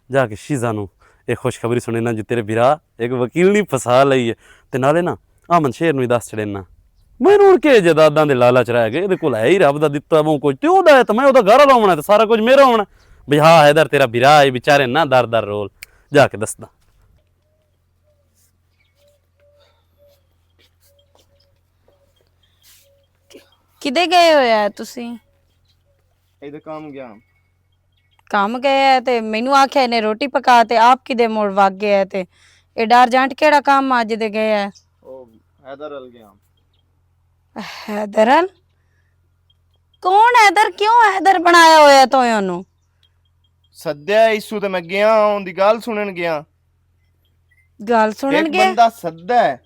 ਜਾ ਕੇ ਸ਼ੀਜ਼ਾ ਨੂੰ ਇਹ ਖੁਸ਼ਖਬਰੀ ਸੁਣੇ ਨਾ ਜੋ ਤੇਰੇ ਵੀਰਾ ਇੱਕ ਵਕੀਲ ਨਹੀਂ ਫਸਾ ਲਈ ਹੈ। ਤੇ ਨਾਲੇ ਨਾ ਆਮਨ ਸ਼ੇਰ ਨੂੰ ਹੀ ਦੱਸ ਛੜੇ ਨਾ ਮੈਨੂੰ ਹੁਣ ਕੇ ਜਦਾਦਾਂ ਦੇ ਲਾਲਚ ਰਹਿ ਗਏ, ਇਹਦੇ ਕੋਲ ਹੈ ਹੀ ਰੱਬ ਦਾ ਦਿੱਤਾ ਮੂੰ ਕੁਝ ਤੇ ਉਹਦਾ ਹੈ, ਤਾਂ ਮੈਂ ਉਹਦਾ ਘਰ ਲਾਉਣਾ ਤੇ ਸਾਰਾ ਕੁਝ ਮੇਰਾ ਹੋਣਾ। ਬਈ ਹਾਂ ਇਧਰ ਤੇਰਾ ਵੀਰਾ ਹੈ ਵਿਚਾਰੇ ਨਾ ਦਰ ਰੋਲ ਜਾ ਕੇ ਦੱਸਦਾ। ਕਿਦੇ ਗਏ ਹੋਏ ਆ ਤੁਸੀਂ? ਇਹਦੇ ਕੰਮ ਗਿਆ। ਕੰਮ ਗਏ ਆ ਤੇ ਮੈਨੂੰ ਆਖਿਆ ਇਹਨੇ ਰੋਟੀ ਪਕਾ, ਤੇ ਆਪ ਕਿਦੇ ਮੋੜ ਵਗ ਗਏ ਆ? ਤੇ ਇਹ ਅਰਜੈਂਟ ਕਿਹੜਾ ਕੰਮ ਅੱਜ ਦੇ ਗਏ ਆ? ਉਹ ਹੈਦਰ ਅਲ ਗਿਆ। ਹੈਦਰ? ਕੌਣ ਹੈਦਰ? ਕਿਉਂ ਹੈਦਰ ਬਣਾਇਆ ਹੋਇਆ ਤੋ ਉਹਨੂੰ? ਸੱਦਿਆ ਇਸੂ ਤੇ ਮੈਂ ਗਿਆ, ਉਹਦੀ ਗੱਲ ਸੁਣਨ ਗਿਆ। ਗੱਲ ਸੁਣਨ ਇੱਕ ਗਿਆ? ਬੰਦਾ ਸੱਦਦਾ ਹੈ,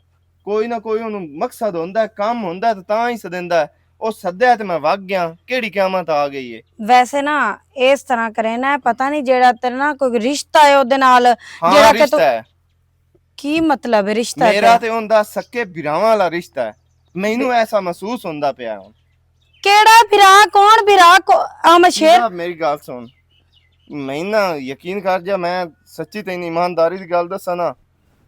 ਕੋਈ ਨਾ ਕੋਈ ਉਹਨੂੰ ਮਕਸਦ ਹੁੰਦਾ, ਕੰਮ ਹੁੰਦਾ ਤਾਂ ਹੀ ਸਦਿੰਦਾ। ਉਹ ਸੱਦਿਆ ਤੇ ਮੈਂ ਵਗ ਗਿਆ। ਕਿਹੜੀ ਕਿਆਮਤ ਆ ਗਈ ਏ? ਵੈਸੇ ਨਾ ਇਸ ਤਰ੍ਹਾਂ ਕਰੇ ਨਾ, ਪਤਾ ਨਹੀਂ ਜਿਹੜਾ ਤੇਰਾ ਨਾ ਕੋਈ ਰਿਸ਼ਤਾ ਹੈ ਉਹਦੇ ਨਾਲ, ਜਿਹੜਾ ਕਿ ਤੂੰ ਕੀ ਮਤਲਬ ਹੈ ਰਿਸ਼ਤਾ? ਮੇਰਾ ਤੇ ਹੁੰਦਾ ਸੱਕੇ ਭਰਾਵਾਂ ਵਾਲਾ ਰਿਸ਼ਤਾ ਹੈ। ਮੈਨੂੰ ਐਸਾ ਮਹਿਸੂਸ ਹੁੰਦਾ ਪਿਆ। ਹੁਣ ਕਿਹੜਾ ਭਰਾ? ਕੌਣ ਭਰਾ? ਸ਼ੇਰ ਮੇਰੀ ਗੱਲ ਸੁਣ, ਮੈਂ ਨਾ ਯਕੀਨ ਕਰ ਜਾ, ਮੈਂ ਸੱਚੀ ਤੈਨੂੰ ਇਮਾਨਦਾਰੀ ਦੀ ਗੱਲ ਦੱਸਾਂ ਨਾ,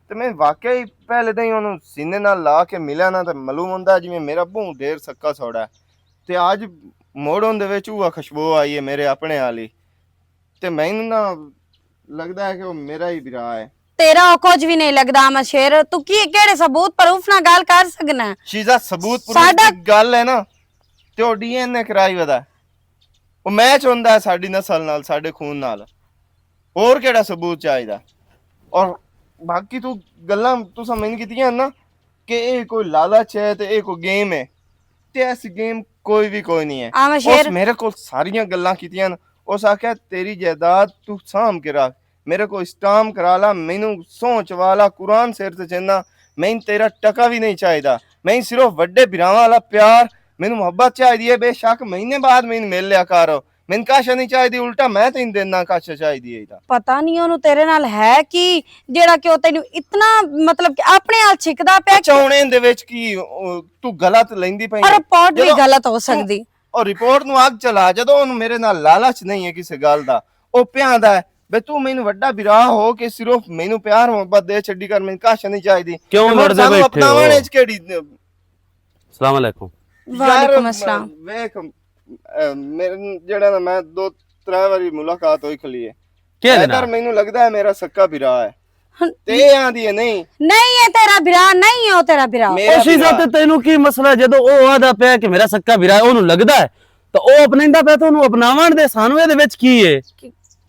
ਤੇ ਮੈਂ ਵਾਕਿਆ ਹੀ ਪਹਿਲੇ ਤਾਂ ਹੀ ਉਹਨੂੰ ਸੀਨੇ ਨਾਲ ਲਾ ਕੇ ਮਿਲਿਆ ਨਾ, ਤੇ ਮਾਲੂਮ ਹੁੰਦਾ ਜਿਵੇਂ ਮੇਰਾ ਬਹੁਤ ਢੇਰ ਸੱਕਾ ਸੌੜਾ। ਤੇ ਅੱਜ ਮੋੜੋਂ ਦੇ ਵਿੱਚ ਉਹ ਖੁਸ਼ਬੂ ਆਈ ਹੈ ਮੇਰੇ ਆਪਣੇ ਵਾਲੀ, ਤੇ ਮੈਨੂੰ ਨਾ ਲੱਗਦਾ ਹੈ ਕਿ ਉਹ ਮੇਰਾ ਹੀ ਵੀਰਾ ਹੈ। ਤੇਰਾ ਕੁਝ ਵੀ ਨਹੀਂ ਲੱਗਦਾ ਸ਼ੇਰ। ਤੂੰ ਕਿਹੜੇ ਸਬੂਤ ਪ੍ਰੂਫ ਨਾਲ ਗੱਲ ਕਰ ਸਕਣਾ? ਸ਼ੀਜ਼ਾ ਸਬੂਤ ਪ੍ਰੂਫ ਦੀ ਗੱਲ ਹੈ ਨਾ, ਤੇ ਉਹ ਡੀਐਨਏ ਕਰਾਈ ਵਦਾ। ਉਹ ਮੈਚ ਹੁੰਦਾ ਹੈ ਸਾਡੀ ਨਸਲ ਨਾਲ, ਸਾਡੇ ਖੂਨ ਨਾਲ, ਹੋਰ ਕਿਹੜਾ ਸਬੂਤ ਚਾਹੀਦਾ। ਔਰ ਬਾਕੀ ਤੂੰ ਗੱਲਾਂ ਤੂੰ ਸਮਝ ਕੀਤੀਆਂ ਨਾ ਕਿ ਇਹ ਕੋਈ ਲਾਲਚ ਹੈ ਤੇ ਇਹ ਕੋਈ ਗੇਮ ਹੈ, ਤੇ ਐਸੀ ਗੇਮ ਕੋਈ ਨਹੀਂ ਹੈ। ਆਵਾਂ ਉਸ ਸ਼ੇਰ ਮੇਰੇ ਕੋਲ ਸਾਰੀਆਂ ਗੱਲਾਂ ਕੀਤੀਆਂ, ਉਸ ਆਖਿਆ ਤੇਰੀ ਜਾਇਦਾਦ ਤੂੰ ਸਾਂਭ ਕੇ ਰੱਖ, ਮੇਰੇ ਕੋਲ ਇਸਟਾਮ ਕਰਾ ਲਾ, ਮੈਨੂੰ ਸੋਚ ਵਾਲਾ ਕੁਰਾਨ ਸਿਰ ਤੇ ਚੰਨਾ, ਮੈਨੂੰ ਤੇਰਾ ਟਕਾ ਵੀ ਨਹੀਂ ਚਾਹੀਦਾ, ਮੈਂ ਸਿਰਫ ਵੱਡੇ ਭਰਾਵਾਂ ਵਾਲਾ ਪਿਆਰ, ਮੈਨੂੰ ਮੁਹੱਬਤ ਚਾਹੀਦੀ ਹੈ। ਬੇਸ਼ੱਕ ਮਹੀਨੇ ਬਾਅਦ ਮੈਨੂੰ ਮਿਲ ਲਿਆ ਕਰ, ਮੈਨੂੰ ਕਾਸ਼ਾ ਨਹੀਂ ਚਾਹੀਦੀ, ਉਲਟਾ ਮੈਂ ਤੈਨੂੰ ਦੇਣਾ ਕਾਸ਼ਾ ਚਾਹੀਦੀ ਹੈ। ਇਹਦਾ ਪਤਾ ਨਹੀਂ ਉਹਨੂੰ ਤੇਰੇ ਨਾਲ ਹੈ ਕਿ ਜਿਹੜਾ ਕਿ ਉਹ ਤੈਨੂੰ ਇਤਨਾ ਮਤਲਬ ਕਿ ਆਪਣੇ ਨਾਲ ਛਿਕਦਾ ਪਿਆ। ਚਾਉਣੇ ਦੇ ਵਿੱਚ ਕੀ ਤੂੰ ਗਲਤ ਲੈਂਦੀ ਪਈ ਔਰ ਰਿਪੋਰਟ ਵੀ ਜਦੋਂ ਗਲਤ ਹੋ ਸਕਦੀ। ਔਰ ਰਿਪੋਰਟ ਨੂੰ ਅੱਗ ਚਲਾ, ਜਦੋਂ ਉਹਨੂੰ ਮੇਰੇ ਨਾਲ ਲਾਲਚ ਨਹੀਂ ਹੈ ਕਿਸੇ ਗੱਲ ਦਾ, ਉਹ ਪਿਆਂਦਾ ਹੈ ਬੇ ਤੂੰ ਮੈਨੂੰ ਵੱਡਾ ਵਿਰਾਹ ਹੋ ਕੇ ਸਿਰਫ ਮੈਨੂੰ ਪਿਆਰ ਮੁਹੱਬਤ ਦੇ ਛੱਡੀ ਕਰ, ਮੈਨੂੰ ਕਾਸ਼ਾ ਨਹੀਂ ਚਾਹੀਦੀ। ਕਿਉਂ ਲੜਦੇ ਸਾਨੂੰ ਬੈਠੇ ਅਪਣਾਉਣ ਹੋ? ਵਿੱਚ ਕਿਹੜੀ ਸਲਾਮ ਅਲੈਕੁਮ। ਵਾਲੇਕੁਮ ਅਸਲਾਮ। ਵੇਖ ਮੇਰੇ ਜਿਹੜਾ ਨਾ ਮੈਂ 2-3 ਵਾਰੀ ਮੁਲਾਕਾਤ ਹੋਈ ਖਲੀ ਹੈ, ਕੀ ਇਧਰ ਮੈਨੂੰ ਲੱਗਦਾ ਹੈ ਮੇਰਾ ਸੱਕਾ ਵਿਰਾਹ ਹੈ, ਤੇ ਇਹ ਆਂਦੀ ਹੈ ਨਹੀਂ ਇਹ ਤੇਰਾ ਵਿਰਾਹ ਨਹੀਂ ਹੈ, ਉਹ ਤੇਰਾ ਵਿਰਾਹ। ਮੇਰਾ ਉਹ ਸ਼ੀਜ਼ਾ ਤੇ ਤੈਨੂੰ ਕੀ ਮਸਲਾ? ਜਦੋਂ ਉਹ ਆਦਾ ਪਿਆ ਕਿ ਮੇਰਾ ਸੱਕਾ ਵੀਰਾ ਹੈ, ਉਹਨੂੰ ਲੱਗਦਾ ਹੈ ਤਾਂ ਉਹ ਅਪਣਾਉਂਦਾ ਪਿਆ, ਤਾਂ ਉਹਨੂੰ ਅਪਣਾਵਣ ਦੇ। ਸਾਨੂੰ ਇਹਦੇ ਵਿੱਚ ਕੀ ਹੈ?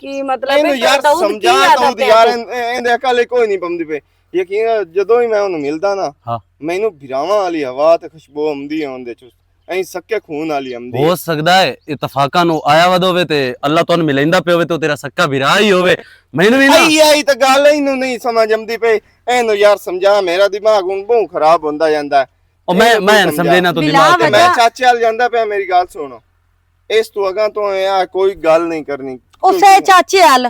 ਕੀ ਮਤਲਬ ਇਹਨੂੰ ਯਾਰ ਸਮਝਾ ਤਾ ਯਾਰ, ਇਹਦੇ ਅਕਾਲੇ ਕੋਈ ਨਹੀਂ ਪੰਦੀ ਪਈ। ਯਕੀਨ ਜਦੋਂ ਹੀ ਮੈਂ ਉਹਨੂੰ ਮਿਲਦਾ ਨਾ, ਹਾਂ ਮੈਨੂੰ ਵਿਰਾਵਾਂ ਵਾਲੀ ਹਵਾ ਤੇ ਖੁਸ਼ਬੂ ਆਉਂਦੀ ਹੈ ਉਹਦੇ ਚ, ਐਂ ਸੱਕੇ ਖੂਨ ਵਾਲੀ ਆਉਂਦੀ ਹੋ ਸਕਦਾ ਹੈ ਇਤਫਾਕਾਂ ਨੂੰ ਆਇਆ ਵਦ ਹੋਵੇ ਤੇ ਅੱਲਾਹ ਤੁਹਾਨੂੰ ਮਿਲਾਂਦਾ ਪਿਆ ਹੋਵੇ ਤੇ ਉਹ ਤੇਰਾ ਸੱਕਾ ਵੀਰਾ ਹੀ ਹੋਵੇ। ਮੈਨੂੰ ਵੀ ਨਾ ਆਈ ਤਾਂ ਗੱਲ ਇਹਨੂੰ ਨਹੀਂ ਸਮਝ ਆਉਂਦੀ ਪਈ, ਇਹਨੂੰ ਯਾਰ ਸਮਝਾ, ਮੇਰਾ ਦਿਮਾਗ ਹੁਣ ਬਹੁਤ ਖਰਾਬ ਹੁੰਦਾ ਜਾਂਦਾ। ਉਹ ਮੈਂ ਸਮਝੇ ਨਾ ਤੂੰ ਦਿਮਾਗ ਤੇ ਮੈਂ ਚਾਚੇ ਵਾਲ ਜਾਂਦਾ ਪਿਆ, ਮੇਰੀ ਗੱਲ ਸੁਣੋ, ਇਸ ਤੋਂ ਅਗਾਂ ਤੋਂ ਯਾਰ ਕੋਈ ਗੱਲ ਨਹੀਂ ਕਰਨੀ। ਉਸੇ ਚਾਚੇ ਹਾਲ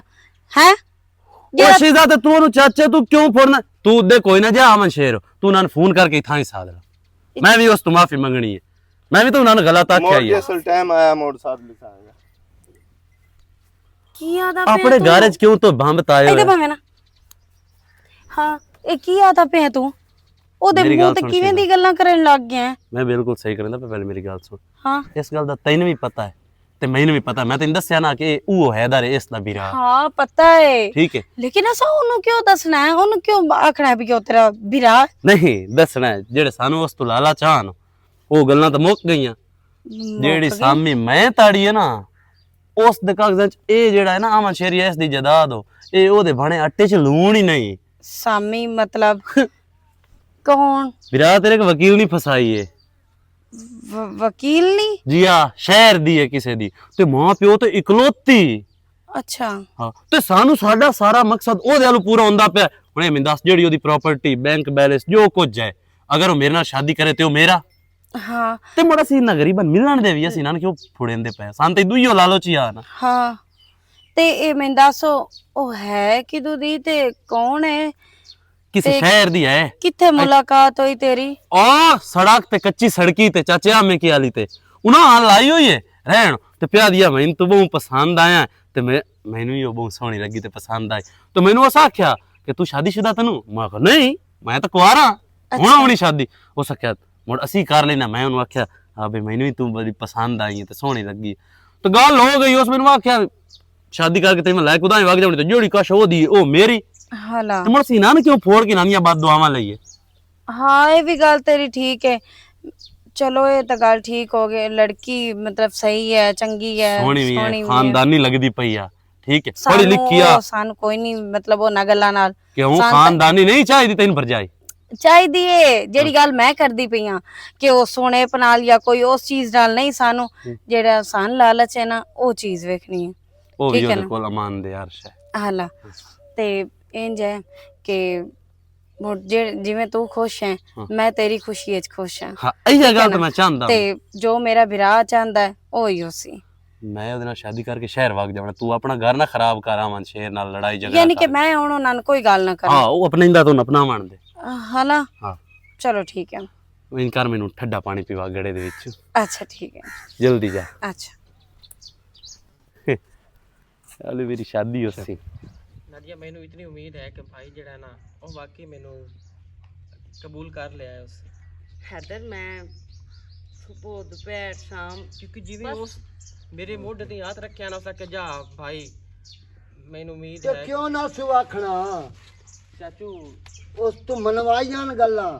ਹੈ ਉਹ ਸ਼ੀਜ਼ਾ ਤੇ ਤੂੰ ਉਹਨੂੰ ਚਾਚੇ ਤੂੰ ਕਿਉਂ ਫੋੜਨਾ? ਤੂੰ ਦੇ ਕੋਈ ਨਾ ਜਾ ਅਮਨ ਸ਼ੇਰ, ਤੂੰ ਉਹਨਾਂ ਨੂੰ ਫੋਨ ਕਰਕੇ ਥਾਂ ਹੀ ਸਾਧ ਲਾ। ਮੈਂ ਵੀ ਉਸ ਤੋਂ ਮਾਫੀ ਮੰਗਣੀ ਹੈ, ਮੈਂ ਵੀ ਤਾਂ ਉਹਨਾਂ ਨੂੰ ਗਲਤ ਆਖਿਆ ਹੀ ਹੈ। ਅਸਲ ਟਾਈਮ ਆਇਆ ਮੋੜ ਸਾਥ ਲਿਖਾਂਗਾ। ਕੀ ਆਦਾ ਆਪਣੇ ਘਰ ਚ ਕਿਉਂ ਤੋਂ ਬੰਬ ਤਾਏ ਇਹਦੇ ਭਾਵੇਂ ਨਾ। ਹਾਂ ਇਹ ਕੀ ਆਦਾ ਪਿਆ ਤੂੰ? ਉਹਦੇ ਮੂੰਹ ਤੇ ਕਿਵੇਂ ਦੀ ਗੱਲਾਂ ਕਰਨ ਲੱਗ ਗਿਆ? ਮੈਂ ਬਿਲਕੁਲ ਸਹੀ ਕਰਦਾ ਪਿਆ, ਪਹਿਲੇ ਮੇਰੀ ਗੱਲ ਸੁਣ। ਹਾਂ ਇਸ ਗੱਲ ਦਾ ਤੈਨੂੰ ਵੀ ਪਤਾ ਹੈ ਤੇ ਮੈਨੂੰ ਵੀ ਪਤਾ, ਮੈਂ ਤੈਨੂੰ ਦੱਸਿਆ ਨਾ ਕਿ ਉਹ ਹੈਦਰ ਇਸ ਦਾ ਵੀਰਾ। ਹਾਂ ਪਤਾ ਹੈ, ਠੀਕ ਹੈ, ਲੇਕਿਨ ਅਸਾਂ ਉਹਨੂੰ ਕਿਉਂ ਦੱਸਣਾ ਹੈ? ਉਹਨੂੰ ਕਿਉਂ ਆਖਣਾ ਹੈ ਵੀ ਕਿ ਉਹ ਤੇਰਾ ਵੀਰਾ? ਨਹੀਂ ਦੱਸਣਾ ਹੈ। ਜਿਹੜੇ ਸਾਨੂੰ ਉਸ ਤੋਂ ਲਾਲਾ ਚਾਹਨ ਉਹ ਗੱਲਾਂ ਤਾਂ ਮੁੱਕ ਗਈਆਂ। ਜਿਹੜੀ ਸਾਮੀ ਮੈਂ ਤਾੜੀ ਹੈ ਨਾ ਉਸ ਦੇ ਕਾਗਜ਼ਾਂ ਚ ਇਹ ਜਿਹੜਾ ਹੈ ਨਾ ਅਮਨ ਸ਼ੇਰੀ ਇਸ ਦੀ ਜਾਇਦਾਦ ਹੋ, ਇਹ ਉਹਦੇ ਬਣੇ ਆਟੇ ਚ ਲੂਣ ਹੀ ਨਹੀਂ। ਸਾਮੀ ਮਤਲਬ ਕੌਣ? ਵੀਰਾ ਤੇਰੇ ਕੋ ਵਕੀਲ ਨਹੀਂ ਫਸਾਈ ਏ? ਵਕੀਲ ਨਹੀਂ? ਜੀ ਆ ਸ਼ਹਿਰ ਦੀ ਹੈ ਕਿਸੇ ਦੀ, ਤੇ ਮਾਂ ਪਿਓ ਤੇ ਇਕਲੌਤੀ। ਅੱਛਾ ਹਾਂ ਤੇ ਸਾਨੂੰ ਸਾਡਾ ਸਾਰਾ ਮਕਸਦ ਉਹਦੇ ਵੱਲ ਪੂਰਾ ਹੁੰਦਾ ਪਿਆ। ਹੁਣ ਇਹ ਮੈਨੂੰ ਦੱਸ, ਜਿਹੜੀ ਉਹਦੀ ਪ੍ਰਾਪਰਟੀ ਬੈਂਕ ਬੈਲੈਂਸ ਜੋ ਕੁਝ ਹੈ, ਅਗਰ ਉਹ ਮੇਰੇ ਨਾਲ ਸ਼ਾਦੀ ਕਰੇ ਤੇ ਉਹ ਮੇਰਾ। ਹਾਂ ਤੇ ਮੋੜਾ ਸੀ ਨਾ ਗਰੀਬਨ ਮਿਲਣ ਦੇ ਵੀ ਅਸੀਂ ਇਹਨਾਂ ਨੂੰ ਕਿਉਂ ਫੁੜੇਂਦੇ ਪਏ? ਸਾਨੂੰ ਤੇ ਦੂਈਓ ਲਾਲਚ ਹੀ ਆ ਨਾ। ਹਾਂ ਤੇ ਇਹ ਮੈਨੂੰ ਦੱਸੋ ਉਹ ਹੈ ਕਿਦੋਂ ਦੀ ਤੇ ਕੌਣ ਹੈ? ਕਿਸੇ ਸ਼ਹਿਰ ਦੀ ਹੈ। ਕਿੱਥੇ ਮੁਲਾਕਾਤ ਹੋਈ ਤੇਰੀ? ਆ ਸੜਕ ਤੇ ਕੱਚੀ ਸੜਕੀ ਤੇ ਚਾਚੇ ਆਮੇ ਕੀ ਆਲੀ ਤੇ ਉਹਨਾਂ ਆ ਲਾਈ ਹੋਈ ਹੈ ਰਹਿਣ ਤੇ ਪਿਆ ਦਿਆ। ਮੈਨੂੰ ਤੂੰ ਬਹੁਤ ਪਸੰਦ ਆਇਆ ਤੇ ਮੈਨੂੰ ਹੀ ਉਹ ਬਹੁਤ ਸੋਹਣੀ ਲੱਗੀ ਤੇ ਪਸੰਦ ਆਈ ਤੇ ਮੈਨੂੰ ਉਸ ਆਖਿਆ ਕਿ ਤੂੰ ਸ਼ਾਦੀशुदा ਤੈਨੂੰ? ਮੈਂ ਕਿਹਾ ਨਹੀਂ ਮੈਂ ਤਾਂ ਕੁਆਰਾ, ਹੁਣ ਆਉਣੀ ਸ਼ਾਦੀ। ਉਹ ਸਕਿਆ ਮੁੜ ਅਸੀਂ ਕਰ ਲੈਣਾ। ਮੈਂ ਉਹਨੂੰ ਆਖਿਆ ਹਾਂ ਬਈ ਮੈਨੂੰ ਵੀ ਤੂੰ ਬੜੀ ਪਸੰਦ ਆਈ ਤੇ ਸੋਹਣੀ ਲੱਗੀ ਤੇ ਗੱਲ ਹੋ ਗਈ। ਉਸ ਮੈਨੂੰ ਆਖਿਆ ਸ਼ਾਦੀ ਕਰਕੇ ਤੈਨੂੰ ਲੈ ਕੇ ਉਦਾਂ ਹੀ ਵਗ ਜਾਣੀ ਤੇ ਜਿਹੜੀ ਕਸ਼ ਉਹਦੀ ਉਹ ਮੇਰੀ। ਹਲਾ ਤੇ ਮੁੜ ਸੀ ਨਾ ਕਿਉਂ ਫੋੜ ਕੇ ਨਾਨੀਆਂ ਬਾਦ ਦੁਆਵਾਂ ਲਈਏ। ਹਾਂ ਇਹ ਵੀ ਗੱਲ ਤੇਰੀ ਠੀਕ ਹੈ। ਚਲੋ ਇਹ ਤਾਂ ਗੱਲ ਠੀਕ ਹੋ ਗਈ, ਲੜਕੀ ਮਤਲਬ ਸਹੀ ਹੈ, ਚੰਗੀ ਹੈ, ਸੋਹਣੀ ਵੀ ਹੈ, ਖਾਨਦਾਨੀ ਲੱਗਦੀ ਪਈ ਆ, ਠੀਕ ਹੈ, ਪੜ੍ਹੀ ਲਿਖੀ ਆ। ਸਾਨੂੰ ਕੋਈ ਨਹੀਂ ਮਤਲਬ ਉਹਨਾਂ ਗੱਲਾਂ ਨਾਲ। ਕਿਉਂ ਖਾਨਦਾਨੀ ਨਹੀਂ ਚਾਹੀਦੀ ਤੈਨੂੰ ਭਰਜਾਈ? ਚਾਹੀਦੀ ਏ। ਜਿਹੜੀ ਗੱਲ ਮੈਂ ਕਰਦੀ ਪਈ ਆ ਕਿ ਉਹ ਸੋਹਣੇ ਨਾਲ ਜਾਂ ਕੋਈ ਉਸ ਚੀਜ਼ ਨਾਲ ਨਹੀਂ, ਸਾਨੂੰ ਜਿਹੜਾ ਸਾਨੂੰ ਲਾਲਚ ਹੈ ਨਾ ਉਹ ਚੀਜ਼ ਵੇਖਣੀ ਹੈ। ਉਹ ਵੀ ਉਹਦੇ ਕੋਲ ਅਮਾਨ ਦੇ ਅਰਸ਼ ਹੈ। ਹਾਲਾ ਤੇ ਇੰਜ ਹੈ ਕਿ ਜਿਵੇਂ ਤੂੰ ਖੁਸ਼ ਹੈ ਮੈਂ ਤੇਰੀ ਖੁਸ਼ੀ ਵਿੱਚ ਖੁਸ਼ ਹਾਂ। ਹਾਂ ਇਹ ਗੱਲ ਤਾਂ ਮੈਂ ਚਾਹੁੰਦਾ ਤੇ ਜੋ ਮੇਰਾ ਵਿਰਾਹ ਚਾਹੁੰਦਾ ਹੈ ਉਹ ਹੀ ਸੀ। ਮੈਂ ਉਹਦੇ ਨਾਲ ਸ਼ਾਦੀ ਕਰਕੇ ਸ਼ਹਿਰ ਵਗ ਜਾਵਣਾ। ਤੂੰ ਆਪਣਾ ਘਰ ਨਾ ਖਰਾਬ ਕਰ ਆਵਨ ਸ਼ੇਰ ਨਾਲ ਲੜਾਈ ਝਗੜਾ। ਯਾਨੀ ਕਿ ਮੈਂ ਹੁਣ ਉਹਨਾਂ ਨਾਲ ਕੋਈ ਗੱਲ ਨਾ ਕਰਾਂ। ਹਾਂ ਉਹ ਆਪਣੇ ਇੰਦਾ ਤੋਂ ਅਪਣਾਵਣ ਦੇ। ਹਾਲਾ ਹਾਂ ਚਲੋ ਠੀਕ ਹੈ। ਇਨਕਾਰ ਮੈਨੂੰ ਠੱਡਾ ਪਾਣੀ ਪੀਵਾ ਗੜੇ ਦੇ ਵਿੱਚ। ਅੱਛਾ ਠੀਕ ਹੈ ਜਲਦੀ ਜਾ। ਅੱਛਾ ਹਾਲੇ ਮੇਰੀ ਸ਼ਾਦੀ ਹੋ ਸੀ। ਨਾਦੀਆ ਮੈਨੂੰ ਇਤਨੀ ਉਮੀਦ ਹੈ ਕਿ ਭਾਈ ਜਿਹੜਾ ਨਾ ਉਹ ਵਾਕਈ ਮੈਨੂੰ ਕਬੂਲ ਕਰ ਲਿਆ ਹੈ ਉਸ। ਹੈਦਰ ਮੈਂ ਸੁਬਹ ਦੁਪਹਿਰ ਸ਼ਾਮ ਕਿਉਂਕਿ ਜਿਵੇਂ ਉਸ ਮੇਰੇ ਮੋਢੇ ਤੇ ਹੱਥ ਰੱਖਿਆ ਨਾ ਸਕੇ ਜਾ ਭਾਈ ਮੈਨੂੰ ਉਮੀਦ ਹੈ। ਕਿਉਂ ਨਾ ਸੁਆਖਣਾ ਚਾਚੂ ਉਸ ਤੋਂ ਮਨਵਾਈਆਂ ਗੱਲਾਂ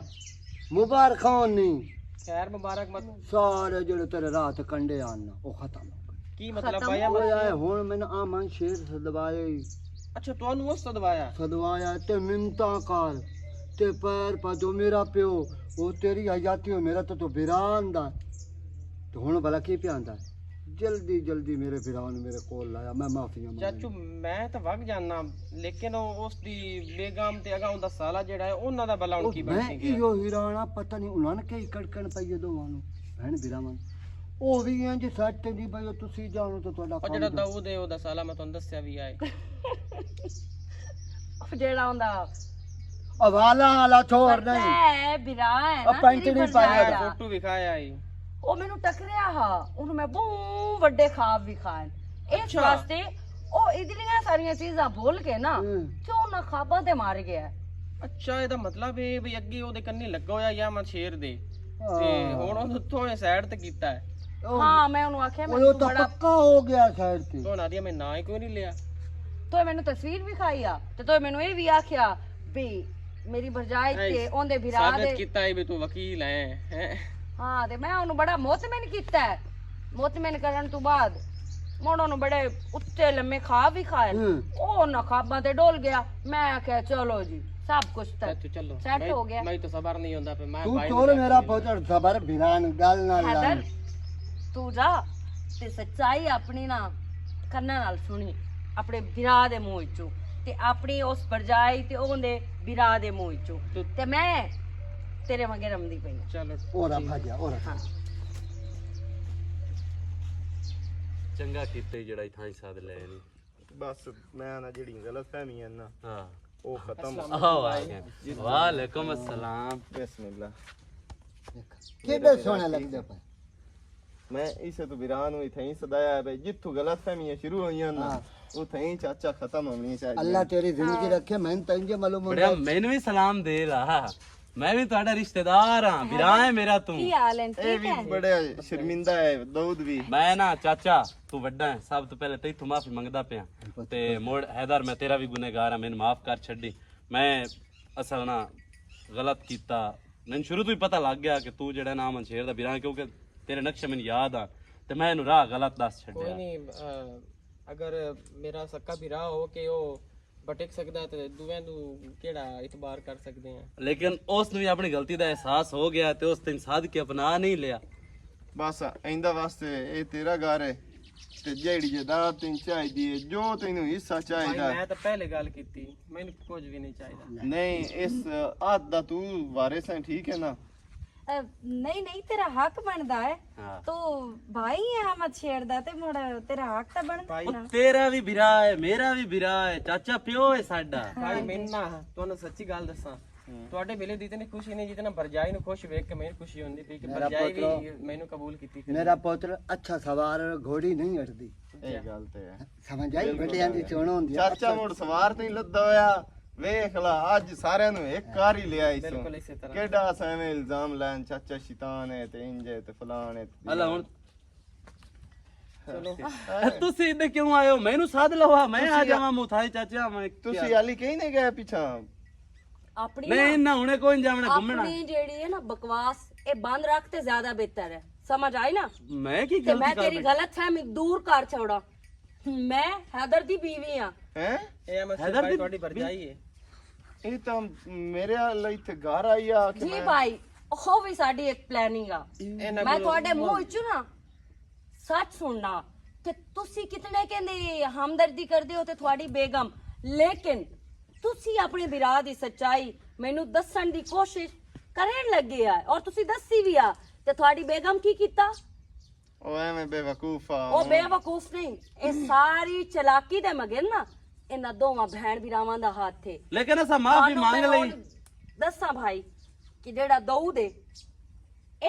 ਮੁਬਾਰਕਾਂ ਨਹੀਂ। ਖੈਰ ਮੁਬਾਰਕ ਮਤ। ਸਾਰੇ ਜਿਹੜੇ ਤੇਰੇ ਰਾਤ ਕੰਡੇ ਆਣ ਉਹ ਖਤਮ। ਕੀ ਮਤਲਬ ਖਤਮ ਆਇਆ ਉਹ ਆਏ ਹੁਣ ਮੈਨੂੰ ਆ ਮਨ ਸ਼ੇਰ ਸਦਵਾਏ ਅੱਛਾ ਤੁਹਾਨੂੰ ਉਸ ਸਦਵਾਇਆ ਸਦਵਾਇਆ ਤੇ ਮਿੰਤਾ ਕਰ ਤੇ ਪੈਰ ਪਾ ਜੋ ਮੇਰਾ ਪਿਓ ਉਹ ਤੇਰੀ ਹਯਾਤੀ ਹੋ ਮੇਰਾ ਤਾਂ ਤੂੰ ਬਿਰਾਨ ਦਾ ਤੇ ਹੁਣ ਭਲਾ ਕੀ ਪਿਆਂਦਾ ਜਲਦੀ ਜਲਦੀ ਮੇਰੇ ਬਿਰਾਨ ਮੇਰੇ ਕੋਲ ਲਾਇਆ ਮੈਂ ਮਾਫੀਆਂ ਚਾਚੂ ਮੈਂ ਤਾਂ ਵਗ ਜਾਣਾ ਲੇਕਿਨ ਉਸ ਦੀ ਬੇਗਮ ਤੇ ਅਗਾ ਉਹਦਾ ਸਾਲਾ ਜਿਹੜਾ ਹੈ ਉਹਨਾਂ ਦਾ ਭਲਾ ਹੁਣ ਕੀ ਬਣ ਮੈਂ ਗਿਆ ਇਹੋ ਹੀਰਾਣਾ ਪਤਾ ਨਹੀਂ ਉਹਨਾਂ ਨੇ ਕਈ ਕੜਕਣ ਪਈ ਦੋਵਾਂ ਨੂੰ ਭੈਣ ਬਿਰਾਵਾਂ ਉਹ ਵੀ ਇੰਜ ਸੱਟ ਦੀ ਬਈ ਤੁਸੀਂ ਜਾਣੋ ਤਾਂ ਤੁਹਾਡਾ ਉਹ ਜਿਹੜਾ ਦਾਊਦ ਹੈ ਉਹਦਾ ਸਾਲਾ ਮੈਂ ਤੁਹਾਨੂੰ ਦੱਸਿਆ ਵੀ ਆਏ ਜਿਹੜਾ ਹੁੰਦਾ ਹਵਾਲਾ ਵਾਲਾ ਛੋੜ ਪਤਾ ਨਹੀਂ ਹੈ ਬਿਰਾ ਹੈ ਉਹ ਨਾ ਪੈਂਟ ਤੇਰੀ ਨਹੀਂ ਪਾਇਆ ਭਰਜਾਈ ਦਾ। ਫੋਟੋ ਵਿਖਾਇਆ ਈ ਉਹ ਮੈਨੂੰ ਟਕਰਿਆ ਹਾ ਉਹਨੂੰ ਮੈਂ ਬਹੁਤ ਵੱਡੇ ਖਾਬ ਵਿਖਾਏ ਇਸ ਅੱਛਾ। ਵਾਸਤੇ ਉਹ ਇਦਲੀਆਂ ਸਾਰੀਆਂ ਚੀਜ਼ਾਂ ਭੁੱਲ ਕੇ ਨਾ ਤੇ ਉਹਨਾਂ ਖਾਬਾਂ ਤੇ ਮਾਰ ਗਿਆ ਅੱਛਾ ਇਹਦਾ ਮਤਲਬ ਇਹ ਵੀ ਅੱਗੇ ਉਹਦੇ ਕੰਨੀ ਲੱਗਾ ਹੋਇਆ ਜਾਂ ਮੈਂ ਸ਼ੇਰ ਦੇ ਤੇ ਹੁਣ ਉਹ ਉੱਥੋਂ ਸਾਈਡ ਤੇ ਕੀਤਾ ਹੈ ਹਾਂ ਮੈਂ ਉਹਨੂੰ ਆਖਿਆ ਮੈਂ ਉਹ ਤਾਂ ਪੱਕਾ ਹੋ ਗਿਆ ਸਾਈਡ ਤੇ ਤੋਂ ਨਾਦੀਆ ਮੈਂ ਨਾਂ ਹੀ ਕੋਈ ਨਹੀਂ ਲਿਆ ਤੋ ਮੈਨੂੰ ਤਸਵੀਰ ਵਿਖਾਈ ਆ ਤੇ ਤੋ ਮੈਨੂੰ ਇਹ ਵੀ ਆਖਿਆ ਵੀ ਮੇਰੀ ਭਰਜਾਈ ਤੇ ਉਹਦੇ ਵਿਰਾ ਸਾਬਿਤ ਦੇ ਕੀਤਾ ਹੈ ਵੀ ਤੂੰ ਵਕੀਲ ਹੈ ਹਾਂ ਤੇ ਮੈਂ ਉਹਨੂੰ ਬੜਾ ਮੁਤਮਿਨ ਕੀਤਾ ਮੁਤਮਿਨ ਕਰਨ ਤੋਂ ਬਾਅਦ ਮੋੜੋਂ ਨੂੰ ਬੜੇ ਉੱਤੇ ਲੰਮੇ ਖਾਬ ਵੀ ਖਾਏ ਉਹ ਨਾ ਖਾਬਾਂ ਤੇ ਡੋਲ ਗਿਆ ਮੈਂ ਆਖਿਆ ਚਲੋ ਜੀ ਸਭ ਕੁਝ ਤਾਂ ਚਾਚੂ ਚਲੋ ਸੈੱਟ ਹੋ ਗਿਆ ਮੈਂ ਤਾਂ ਸਬਰ ਨਹੀਂ ਹੁੰਦਾ ਫਿਰ ਮੈਂ ਤੂੰ ਬਾਈ ਤੋਰ ਮੇਰਾ ਪੁੱਤਰ ਸਬਰ ਬਿਰਾਨ ਗੱਲ ਨਾਲ ਹੈਦਰ ਤੂੰ ਜਾ ਤੇ ਸੱਚਾਈ ਆਪਣੀ ਨਾ ਕੰਨਾਂ ਨਾਲ ਸੁਣੀ ਆਪਣੇ ਵਿਰਾ ਦੇ ਮੂੰਹ ਚੋਂ ਤੇ ਆਪਣੀ ਉਸ ਭਰਜਾਈ ਤੇ ਉਹਦੇ ਵਿਰਾ ਦੇ ਮੂੰਹ ਚੋਂ ਤੇ ਮੈਂ ਤੇਰੇ ਮਗੇ ਰਮਦੀ ਪਈ ਹਾਂ। ਚਲੋ ਉਹਰਾ ਭਾਜਿਆ ਉਹਰਾ ਹਾਂ ਚੰਗਾ ਕੀਤਾ ਜਿਹੜਾ ਇਥਾਂ ਹੀ ਸਾਧ ਲੈ ਨਹੀਂ ਬਸ ਮੈਂ ਨਾ ਜਿਹੜੀ ਗਲਤ ਫਹਿਮੀ ਹੈ ਨਾ ਹਾਂ ਉਹ ਖਤਮ ਵਾਲੇਕੁਮ अस्सलाम ਬਿਸਮਿਲ੍ਲਾ ਕਿੱਡੇ ਸੋਹਣੇ ਲੱਗਦੇ ਪਏ ਮੈਂ ਇਸੇ ਤੋਂ ਬਿਰਾਨ ਨੂੰ ਇਥੇ ਹੀ ਸਦਾਇਆ ਹੈ ਬਈ ਜਿੱਥੋਂ ਗਲਤ ਫਹਿਮੀਆਂ ਸ਼ੁਰੂ ਹੋਈਆਂ ਨਾ ਉਥੇ ਹੀ ਚਾਚਾ ਖਤਮ ਹੋਣੀ ਚਾਹੀਦੀ ਅੱਲਾ ਤੇਰੀ ਜ਼ਿੰਦਗੀ ਰੱਖੇ ਮੈਨੂੰ ਤਾਂ ਇੰਜ ਮਾਲੂਮ ਬੜਿਆ ਹੁੰਦਾ ਮੈਨੂੰ ਵੀ ਸਲਾਮ ਦੇ ਲਾ ਮੈਂ ਵੀ ਤੁਹਾਡਾ ਰਿਸ਼ਤੇਦਾਰ ਹਾਂ ਵਿਰਾ ਹੈ ਮੇਰਾ ਤੂੰ ਕੀ ਹਾਲ ਹੈ ਇਹ ਵੀ ਬੜਾ ਸ਼ਰਮਿੰਦਾ ਹੈ ਦਾਊਦ ਵੀ ਮੈਂ ਨਾ ਚਾਚਾ ਤੂੰ ਵੱਡਾ ਹੈ ਸਭ ਤੋਂ ਪਹਿਲੇ ਤੈਥੋਂ ਮਾਫੀ ਮੰਗਦਾ ਪਿਆ ਤੇ ਮੋੜ ਹੈਦਰ ਮੈਂ ਤੇਰਾ ਵੀ ਗੁਨੇਗਾਰ ਹਾਂ ਮੈਨੂੰ ਮਾਫ ਕਰ ਛੱਡੀ ਮੈਂ ਅਸਲ ਨਾ ਗਲਤ ਕੀਤਾ ਮੈਨੂੰ ਸ਼ੁਰੂ ਤੋਂ ਹੀ ਪਤਾ ਲੱਗ ਗਿਆ ਕਿ ਤੂੰ ਜਿਹੜਾ ਨਾਮ ਸ਼ੇਰ ਦਾ ਵਿਰਾ ਕਿਉਂਕਿ ਤੇਰੇ ਨਕਸ਼ੇ ਮੈਨੂੰ ਯਾਦ ਆ ਤੇ ਮੈਂ ਇਹਨੂੰ ਰਾਹ ਗਲਤ ਦੱਸ ਕੋਈ ਛੱਡਿਆ ਨਹੀਂ ਅਗਰ ਮੇਰਾ ਸੱਕਾ ਵੀ ਰਾਹ ਹੋ ਕੇ ਉਹ ਭਟਕ ਸਕਦਾ ਤੇ ਦੁਵੇਂ ਨੂੰ ਕਿਹੜਾ ਇਤਬਾਰ ਕਰ ਸਕਦੇ ਆ ਲੇਕਿਨ ਉਸ ਨੂੰ ਵੀ ਆਪਣੀ ਗਲਤੀ ਦਾ ਅਹਿਸਾਸ ਹੋ ਗਿਆ ਤੇ ਉਸ ਦਿਨ ਸਾਧ ਕੇ ਅਪਣਾ ਨਹੀਂ ਲਿਆ ਬਸ ਇਹਦਾ ਵਾਸਤੇ ਇਹ ਤੇਰਾ ਘਰ ਹੈ ਤੇ ਜਿਹੜੀ ਜਦਾਦ ਤੈਨੂੰ ਚਾਹੀਦੀ ਹੈ ਜੋ ਤੈਨੂੰ ਹਿੱਸਾ ਭਾਈ ਚਾਹੀਦਾ ਮੈਂ ਤਾਂ ਪਹਿਲੇ ਗੱਲ ਕੀਤੀ ਮੈਨੂੰ ਕੁਝ ਵੀ ਨਹੀਂ ਚਾਹੀਦਾ ਨਹੀਂ ਇਸ ਆਦ ਦਾ ਤੂੰ ਵਾਰਿਸ ਹੈ ਠੀਕ ਹੈ ਨਾ ਨਹੀਂ ਨਹੀਂ ਤੇਰਾ ਹੱਕ ਬਣਦਾ ਹੈ ਹਾਂ ਤੂੰ ਭਾਈ ਹੈ ਅਹਿਮਦ ਸ਼ੇਰ ਦਾ ਤੇ ਮੁੜ ਤੇਰਾ ਹੱਕ ਤਾਂ ਬਣਦਾ ਹੈ ਨਾ ਤੇਰਾ ਵੀ ਵਿਰਾ ਹੈ ਮੇਰਾ ਵੀ ਵਿਰਾ ਹੈ ਚਾਚਾ ਪਿਓ ਹੈ ਸਾਡਾ ਭਾਈ ਮੈਨੂੰ ਨਾ ਤੁਹਾਨੂੰ ਸੱਚੀ ਗੱਲ ਦੱਸਾਂ ਤੁਹਾਡੇ ਵੇਲੇ ਦੀ ਇਤਨੀ ਖੁਸ਼ੀ ਨਹੀਂ ਜਿਤਨਾ ਭਰਜਾਈ ਨੂੰ ਖੁਸ਼ ਵੇਖ ਕੇ ਮੈਨੂੰ ਖੁਸ਼ੀ ਹੁੰਦੀ ਪਈ ਕਿ ਭਰਜਾਈ ਵੀ ਮੈਨੂੰ ਕਬੂਲ ਕੀਤੀ ਫਿਰ ਮੇਰਾ ਪੁੱਤਰ ਅੱਛਾ ਸਵਾਰ ਘੋੜੀ ਨਹੀਂ ਅੜਦੀ ਇਹ ਗੱਲ ਤੇ ਹੈ ਸਮਝ ਆਈ ਵੱਡਿਆਂ ਦੀ ਚੋਣ ਹੁੰਦੀ ਆ ਚਾਚਾ ਮੁੜ ਸਵਾਰ ਤੇ ਲੱਦਾ ਹੋਇਆ ਵੇਖ ਲਾ ਅੱਜ ਸਾਰਿਆਂ ਨੂੰ ਇੱਕ ਕਾਰ ਹੀ ਲਿਆ ਇਸੋਂ ਬਿਲਕੁਲ ਇਸੇ ਤਰ੍ਹਾਂ ਕਿਹੜਾ ਐਵੇਂ ਇਲਜ਼ਾਮ ਲੈਣ ਚਾਚਾ ਸ਼ੈਤਾਨ ਹੈ ਤੇ ਇੰਜ ਹੈ ਤੇ ਫਲਾਣ ਹੈ ਅੱਲਾ ਹੁਣ ਚਲੋ ਤੁਸੀਂ ਇੱਥੇ ਕਿਉਂ ਆਏ ਹੋ ਮੈਨੂੰ ਸਾਧ ਲਵਾ ਮੈਂ ਆ ਜਾਵਾਂ ਮੁਥਾਈ ਚਾਚਾ ਮੈਂ ਤੁਸੀਂ ਹਾਲੀ ਕਹੀਂ ਨਹੀਂ ਗਏ ਪਿੱਛਾ ਆਪਣੀ ਨਹੀਂ ਨਾ ਹੁਣੇ ਕੋਈ ਜਾਵਣਾ ਘੁੰਮਣਾ ਆਪਣੀ ਜਿਹੜੀ ਹੈ ਨਾ ਬਕਵਾਸ ਇਹ ਬੰਦ ਰੱਖ ਤੇ ਜ਼ਿਆਦਾ ਬਿਹਤਰ ਹੈ ਸਮਝ ਆਈ ਨਾ ਮੈਂ ਕੀ ਤੇ ਮੈਂ ਗਲਤੀ ਤੇਰੀ ਕਰ ਗਲਤ ਫਹਿਮੀ ਦੂਰ ਕਰ ਛੋੜਾ ਮੈਂ ਹੈਦਰ ਦੀ ਬੀਵੀ ਆ ਹੈ ਇਹ ਮੈਂ ਹੈਦਰ ਦੀ ਤੁਹਾਡੀ ਭਰਜਾਈ ਹੈ ਇਹ ਤਾਂ ਮੇਰੇ ਲਈ ਤੇ ਘਰ ਆਈ ਆ ਕਿ ਜੀ ਭਾਈ ਉਹ ਵੀ ਸਾਡੀ ਇੱਕ ਪਲੈਨਿੰਗ ਆ ਮੈਂ ਤੁਹਾਡੇ ਮੂੰਹ ਵਿੱਚੋਂ ਨਾ ਸੱਚ ਸੁਣਨਾ ਕਿ ਤੁਸੀਂ ਕਿਤਨੇ ਕਹਿੰਦੇ ਹਮਦਰਦੀ ਕਰਦੇ ਹੋ ਤੇ ਤੁਹਾਡੀ ਬੇਗਮ ਲੇਕਿਨ ਤੁਸੀਂ ਆਪਣੀ ਵਿਰਾਹ ਦੀ ਸੱਚਾਈ ਮੈਨੂੰ ਦੱਸਣ ਦੀ ਕੋਸ਼ਿਸ਼ ਕਰਨ ਲੱਗੇ ਆ ਔਰ ਤੁਸੀਂ ਦੱਸੀ ਵੀ ਆ ਤੇ ਤੁਹਾਡੀ ਬੇਗਮ ਕੀ ਕੀਤਾ ਉਹ ਐਵੇਂ ਬੇਵਕੂਫ ਆ ਉਹ ਬੇਵਕੂਫ ਨਹੀਂ ਇਹ ਸਾਰੀ ਚਲਾਕੀ ਦੇ ਮਗਰ ਨਾ ਇਹਨਾਂ ਦੋਵਾਂ ਭੈਣ ਵੀਰਾਵਾਂ ਦਾ ਹੱਥ ਹੈ ਲੇਕਿਨ ਅਸਾਂ ਮਾਫੀ ਤੁਹਾਨੂੰ ਮੰਗ ਮੈਂ ਲਈ ਹੁਣ ਦੱਸਾਂ ਭਾਈ ਕਿ ਜਿਹੜਾ ਦਾਊਦ ਹੈ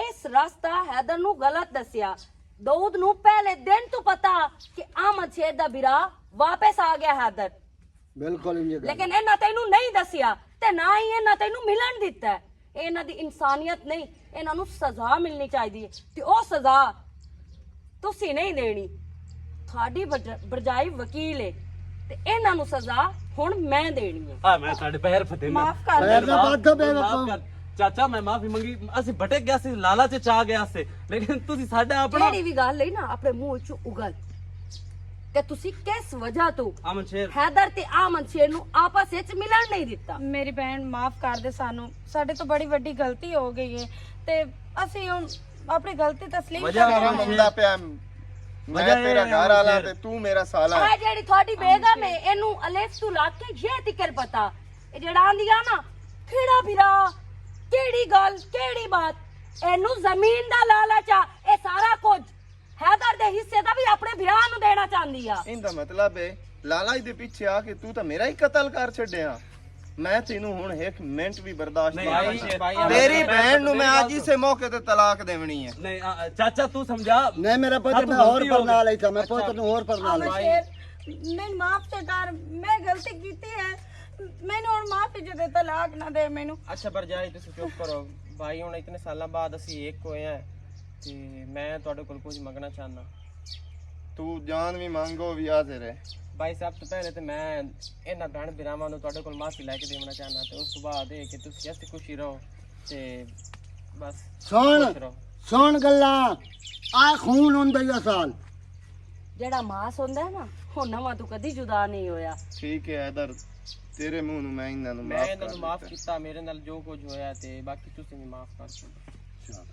ਇਸ ਰਸਤਾ ਹੈਦਰ ਨੂੰ ਗਲਤ ਦੱਸਿਆ ਦਾਊਦ ਨੂੰ ਪਹਿਲੇ ਦਿਨ ਤੋਂ ਪਤਾ ਕਿ ਆਮਦ ਸ਼ੇਰ ਦਾ ਬਿਰਾ ਵਾਪਸ ਆ ਗਿਆ ਹੈਦਰ ਬਿਲਕੁਲ ਇੰਜ ਗੱਲ ਲੇਕਿਨ ਇਹਨਾਂ ਤੈਨੂੰ ਨਹੀਂ ਦੱਸਿਆ ਤੇ ਨਾ ਹੀ ਇਹਨਾਂ ਤੈਨੂੰ ਮਿਲਣ ਦਿੱਤਾ ਇਹਨਾਂ ਦੀ ਇਨਸਾਨੀਅਤ ਨਹੀਂ ਇਹਨਾਂ ਨੂੰ ਸਜ਼ਾ ਮਿਲਣੀ ਚਾਹੀਦੀ ਹੈ ਤੇ ਉਹ ਸਜ਼ਾ ਤੁਸੀਂ ਨਹੀਂ ਦੇਣੀ ਤੁਹਾਡੀ ਭਰਜਾਈ ਵਕੀਲ ਹੈ ਤੇ ਇਹਨਾਂ ਨੂੰ ਸਜ਼ਾ ਹੁਣ ਮੈਂ ਦੇਣੀ ਹੈ ਆ ਮੈਂ ਤੁਹਾਡੇ ਪੈਰ ਫਤੇ ਮਾਫ ਕਰ ਪੈਰ ਦਾ ਮਾਫ਼ ਬਾਤ ਬੇਵਕੂਫ ਕਰ। ਚਾਚਾ ਮੈਂ ਮਾਫੀ ਮੰਗੀ ਅਸੀਂ ਭਟਕ ਗਿਆ ਸੀ ਲਾਲਾ ਚ ਚਾ ਗਿਆ ਸੀ ਲੇਕਿਨ ਤੁਸੀਂ ਸਾਡਾ ਆਪਣਾ ਜਿਹੜੀ ਵੀ ਗੱਲ ਹੈ ਨਾ ਆਪਣੇ ਮੂੰਹ ਚੋਂ ਉਗਲ ਕਿ ਤੁਸੀਂ ਕਿਸ ਵਜ੍ਹਾ ਤੋਂ ਅਮਨ ਸ਼ੇਰ ਹੈਦਰ ਤੇ ਆਮਨ ਸ਼ੇਰ ਨੂੰ ਆਪਸ ਵਿੱਚ ਮਿਲਣ ਨਹੀਂ ਦਿੱਤਾ? ਮੇਰੀ ਭੈਣ ਮਾਫ ਕਰ ਦੇ ਸਾਨੂੰ, ਸਾਡੇ ਤੋਂ ਬੜੀ ਵੱਡੀ ਗਲਤੀ ਹੋ ਗਈ ਹੈ ਤੇ ਅਸੀਂ ਹੁਣ ਆਪਣੀ ਗਲਤੀ ਤਸਲੀਮ ਤੇਰਾ ਮੁੰਡਾ ਪਿਆ, ਮੈਂ ਤੇਰਾ ਘਰ ਵਾਲਾ ਤੇ ਤੂੰ ਮੇਰਾ ਸਾਲਾ। ਇਹ ਜਿਹੜੀ ਤੁਹਾਡੀ ਬੇਗਮ ਹੈ ਇਹਨੂੰ ਅਲੇਫ ਤੋਂ ਲਾ ਕੇ ਇਹ ਤਿਕਰ ਪਤਾ, ਇਹ ਜਿਹੜਾ ਆਂਦੀਆਂ ਨਾ ਖੇੜਾ ਫਿਰਾ, ਕਿਹੜੀ ਗੱਲ ਕਿਹੜੀ ਬਾਤ, ਇਹਨੂੰ ਜ਼ਮੀਨ ਦਾ ਲਾਲਚ ਆ, ਇਹ ਸਾਰਾ ਕੁਝ ਹੈਦਰ ਦੇ ਹਿੱਸੇ ਦਾ ਵੀ ਆਪਣੇ ਭਰਾ ਨੂੰ ਦੇਣਾ ਚਾਹੁੰਦੀ ਆ। ਇਹਦਾ ਮਤਲਬ ਹੈ ਲਾਲਾ ਦੇ ਪਿੱਛੇ ਆ ਕੇ ਤੂੰ ਤਾਂ ਮੇਰਾ ਹੀ ਕਤਲ ਕਰ ਛੱਡਿਆ। ਮੈਂ ਤੈਨੂੰ ਹੁਣ ਇੱਕ ਮਿੰਟ ਵੀ ਬਰਦਾਸ਼ਤ ਨਹੀਂ ਕਰਦਾ। ਤੇਰੀ ਭੈਣ ਨੂੰ ਮੈਂ ਅੱਜ ਇਸੇ ਮੌਕੇ ਤੇ ਤਲਾਕ ਦੇਵਣੀ ਹੈ। ਨਹੀਂ ਚਾਚਾ ਤੂੰ ਸਮਝਾ। नहीं मेरा पुत्र मैं और पर ना लाई था, मैं पुत्र ਨੂੰ ਹੋਰ ਪਰ ਨਾ ਅਮਨ ਲਈ। ਸ਼ੇਰ ਮੈਨੂੰ ਮਾਫ ਤੇ ਕਰ, ਮੈਂ ਗਲਤੀ ਕੀਤੀ ਹੈ, ਮੈਨੂੰ ਹੁਣ ਮਾਫ ਦੇ ਦੇ, ਤਲਾਕ ਨਾ ਦੇ ਮੈਨੂੰ। ਅੱਛਾ ਭਰਜਾਈ ਤੁਸੀਂ ਚੁੱਪ ਕਰੋ ਭਾਈ, ਹੁਣ ਇਤਨੇ ਸਾਲਾਂ ਬਾਅਦ ਅਸੀਂ ਇੱਕ ਹੋਏ ਆ ਤੇ ਮੈਂ ਤੁਹਾਡੇ ਕੋਲ ਕੁਝ ਮੰਗਣਾ ਚਾਹੁੰਦਾ। ਤੂੰ ਜਾਨ ਵੀ ਮੰਗੋ ਵੀ ਹਾਜ਼ਰ ਹੈ। ਭਾਈ ਸਾਹਿਬ ਤੋਂ ਪਹਿਲੇ ਤੇ ਮੈਂ ਇਹਨਾਂ ਭੈਣ ਭਰਾਵਾਂ ਨੂੰ ਤੁਹਾਡੇ ਕੋਲ ਮਾਫੀ ਲੈ ਕੇ ਦੇਣਾ ਚਾਹੁੰਦਾ ਤੇ ਉਸ ਤੋਂ ਬਾਅਦ ਇਹ ਕਿ ਤੁਸੀਂ ਹੱਸੀ ਖੁਸ਼ੀ ਰਹੋ ਤੇ ਬਸ ਸੁਣ ਖੁਸ਼ ਰਹੋ। ਸੁਣ ਗੱਲਾਂ, ਆ ਖੂਨ ਹੁੰਦਾ ਹੀ ਅਸਲ। ਜਿਹੜਾ ਮਾਸ ਹੁੰਦਾ ਹੈ ਨਾ ਉਹ ਨਵਾਂ ਤੋਂ ਕਦੀ ਜੁਦਾ ਨਹੀਂ ਹੋਇਆ। ਠੀਕ ਹੈ ਇਧਰ ਤੇਰੇ ਮੂੰਹ ਨੂੰ ਮੈਂ ਇਹਨਾਂ ਨੂੰ ਮੈਂ ਮਾਫ ਇਹਨਾਂ ਨੂੰ ਮਾਫ ਕਰ ਕੀਤਾ, ਮੇਰੇ ਨਾਲ ਜੋ ਕੁਝ ਹੋਇਆ ਤੇ ਬਾਕੀ ਤੁਸੀਂ ਵੀ ਮਾਫ ਕਰ ਦਿਓ। ਦਿੱਤਾ।